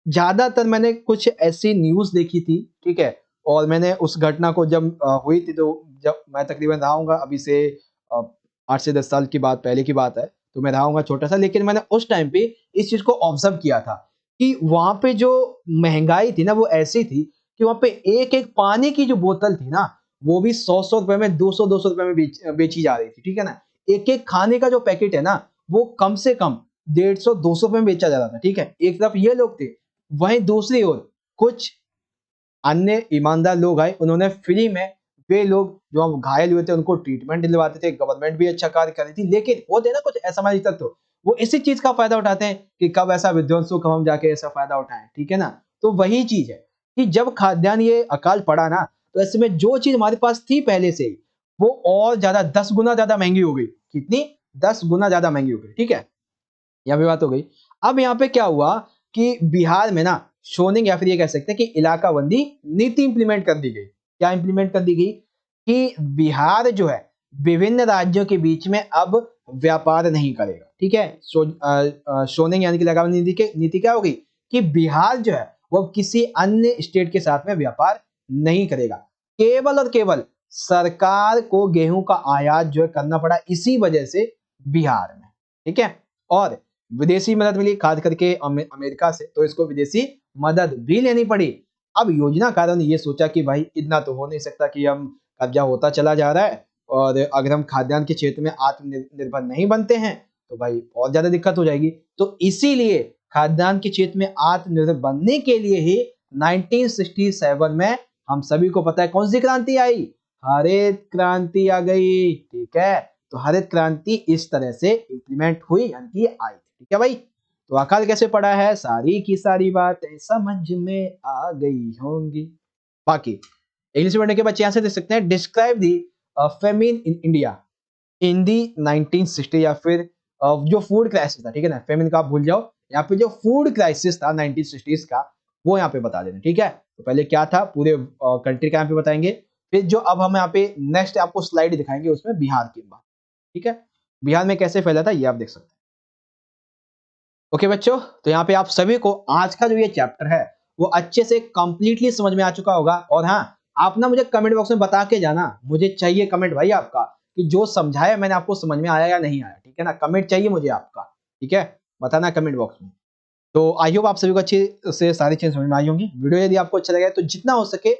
ज्यादातर मैंने कुछ ऐसी न्यूज देखी थी, ठीक है, और मैंने उस घटना को जब हुई थी, तो जब मैं तकरीबन रहा हूँगा अभी से अ, 8 से 10 साल की बात पहले की बात है, तो मैं रहा हूँगा छोटा सा, लेकिन मैंने उस टाइम पे इस चीज को ऑब्जर्व किया था कि वहां पे जो महंगाई थी ना वो ऐसी थी कि वहां पे एक एक पानी की जो बोतल थी ना, वो भी 100-100 रुपए में, 200-200 रुपए में बेची जा रही थी, ठीक है ना। एक एक खाने का जो पैकेट है ना, वो कम से कम 150-200 रुपए में बेचा जा रहा था, ठीक है। एक तरफ ये लोग थे, वहीं दूसरी ओर कुछ अन्य ईमानदार लोग आए, उन्होंने फ्री में वे लोग जो अब घायल हुए थे उनको ट्रीटमेंट दिलवाते थे, गवर्नमेंट भी अच्छा कार्य कर रही थी, लेकिन वो थे ना कुछ असामाजिक तत्व, वो इसी चीज का फायदा उठाते हैं कि कब ऐसा विध्वंस हो, कब हम जाके ऐसा फायदा उठाएं, ठीक है ना। तो वही चीज है कि जब खाद्यान्न ये अकाल पड़ा ना, तो ऐसे में जो चीज हमारे पास थी पहले से ही, वो और ज्यादा 10 गुना ज्यादा महंगी हो गई। कितनी, 10 गुना ज्यादा महंगी हो गई, ठीक है। यहाँ पे बात हो गई। अब यहाँ पे क्या हुआ कि बिहार में ना शोनिंग, या फिर ये कह सकते हैं कि इलाकाबंदी नीति इंप्लीमेंट कर दी गई। क्या इंप्लीमेंट कर दी गई कि बिहार जो है विभिन्न राज्यों के बीच में अब व्यापार नहीं करेगा, ठीक है। शोनिंग यानी कि इलाकाबंदी नीति क्या होगी कि बिहार जो है वो अब किसी अन्य स्टेट के साथ में व्यापार नहीं करेगा। केवल और केवल सरकार को गेहूं का आयात जो है करना पड़ा इसी वजह से बिहार में, ठीक है। और विदेशी मदद मिली खास करके अमेरिका से, तो इसको विदेशी मदद भी लेनी पड़ी। अब योजनाकारों ने ये सोचा कि भाई इतना तो हो नहीं सकता कि हम कब्जा होता चला जा रहा है, और अगर हम खाद्यान्न के क्षेत्र में आत्मनिर्भर नहीं बनते हैं तो भाई बहुत ज्यादा दिक्कत हो जाएगी। तो इसीलिए खाद्यान्न के क्षेत्र में आत्मनिर्भर बनने के लिए ही 1967 में, हम सभी को पता है कौन सी क्रांति आई, हरित क्रांति आ गई, ठीक है। तो हरित क्रांति इस तरह से इंप्लीमेंट हुई, यानी कि आई, ठीक है भाई। तो अकाल कैसे पड़ा है, सारी की सारी बातें समझ में आ गई होंगी। बाकी इंग्लिश पढ़ने के बच्चे यहाँ से देख सकते हैं, describe the famine in India in the 1960, या फिर जो फूड क्राइसिस था, ठीक है ना, फेमिन का आप भूल जाओ, यहाँ पे जो फूड क्राइसिस था 1960s का वो यहाँ पे बता देना, ठीक है। तो पहले क्या था पूरे कंट्री का यहाँ पे बताएंगे, फिर जो अब हम यहाँ पे नेक्स्ट आपको स्लाइड दिखाएंगे उसमें बिहार की बात, ठीक है, बिहार में कैसे फैला था ये आप देख सकते हैं। ओके बच्चों, तो यहाँ पे आप सभी को आज का जो ये चैप्टर है वो अच्छे से कंप्लीटली समझ में आ चुका होगा। और हाँ, आप ना मुझे कमेंट बॉक्स में बता के जाना, मुझे चाहिए कमेंट भाई आपका कि जो समझाया मैंने आपको समझ में आया या नहीं आया, ठीक है ना, कमेंट चाहिए मुझे आपका, ठीक है, बताना कमेंट बॉक्स में। तो आई होप आप सभी को अच्छे से सारी चीजें समझ में आई होंगी। वीडियो यदि आपको अच्छा लगा तो जितना हो सके,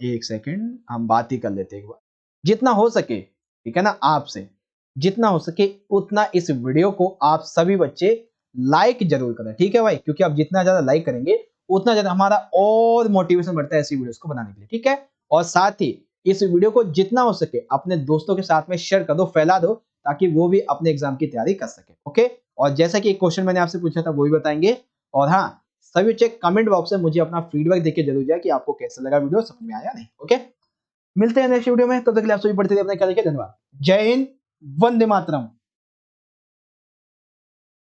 एक सेकेंड हम बात ही कर लेते हैं एक बार, जितना हो सके, ठीक है ना, आपसे जितना हो सके उतना इस वीडियो को आप सभी बच्चे लाइक जरूर करें, ठीक है भाई, क्योंकि आप जितना ज्यादा लाइक करेंगे उतना ज्यादा हमारा और मोटिवेशन बढ़ता है ऐसी वीडियोस को बनाने के लिए, ठीक है। और साथ ही इस वीडियो को जितना हो सके अपने दोस्तों के साथ में शेयर कर दो, फैला दो, ताकि वो भी अपने एग्जाम की तैयारी कर सके, ओके। और जैसा कि एक क्वेश्चन मैंने आपसे पूछा था वो भी बताएंगे। और हाँ, सभी बच्चे कमेंट बॉक्स में मुझे अपना फीडबैक देके जरूर जाए कि आपको कैसा लगा वीडियो, समझ में आया नहीं, ओके। मिलते हैं नेक्स्ट वीडियो में, तब तक के लिए आप सभी पढ़ते रहिए, अपना ख्याल रखिए, धन्यवाद, जय हिंद, वंदे मातरम।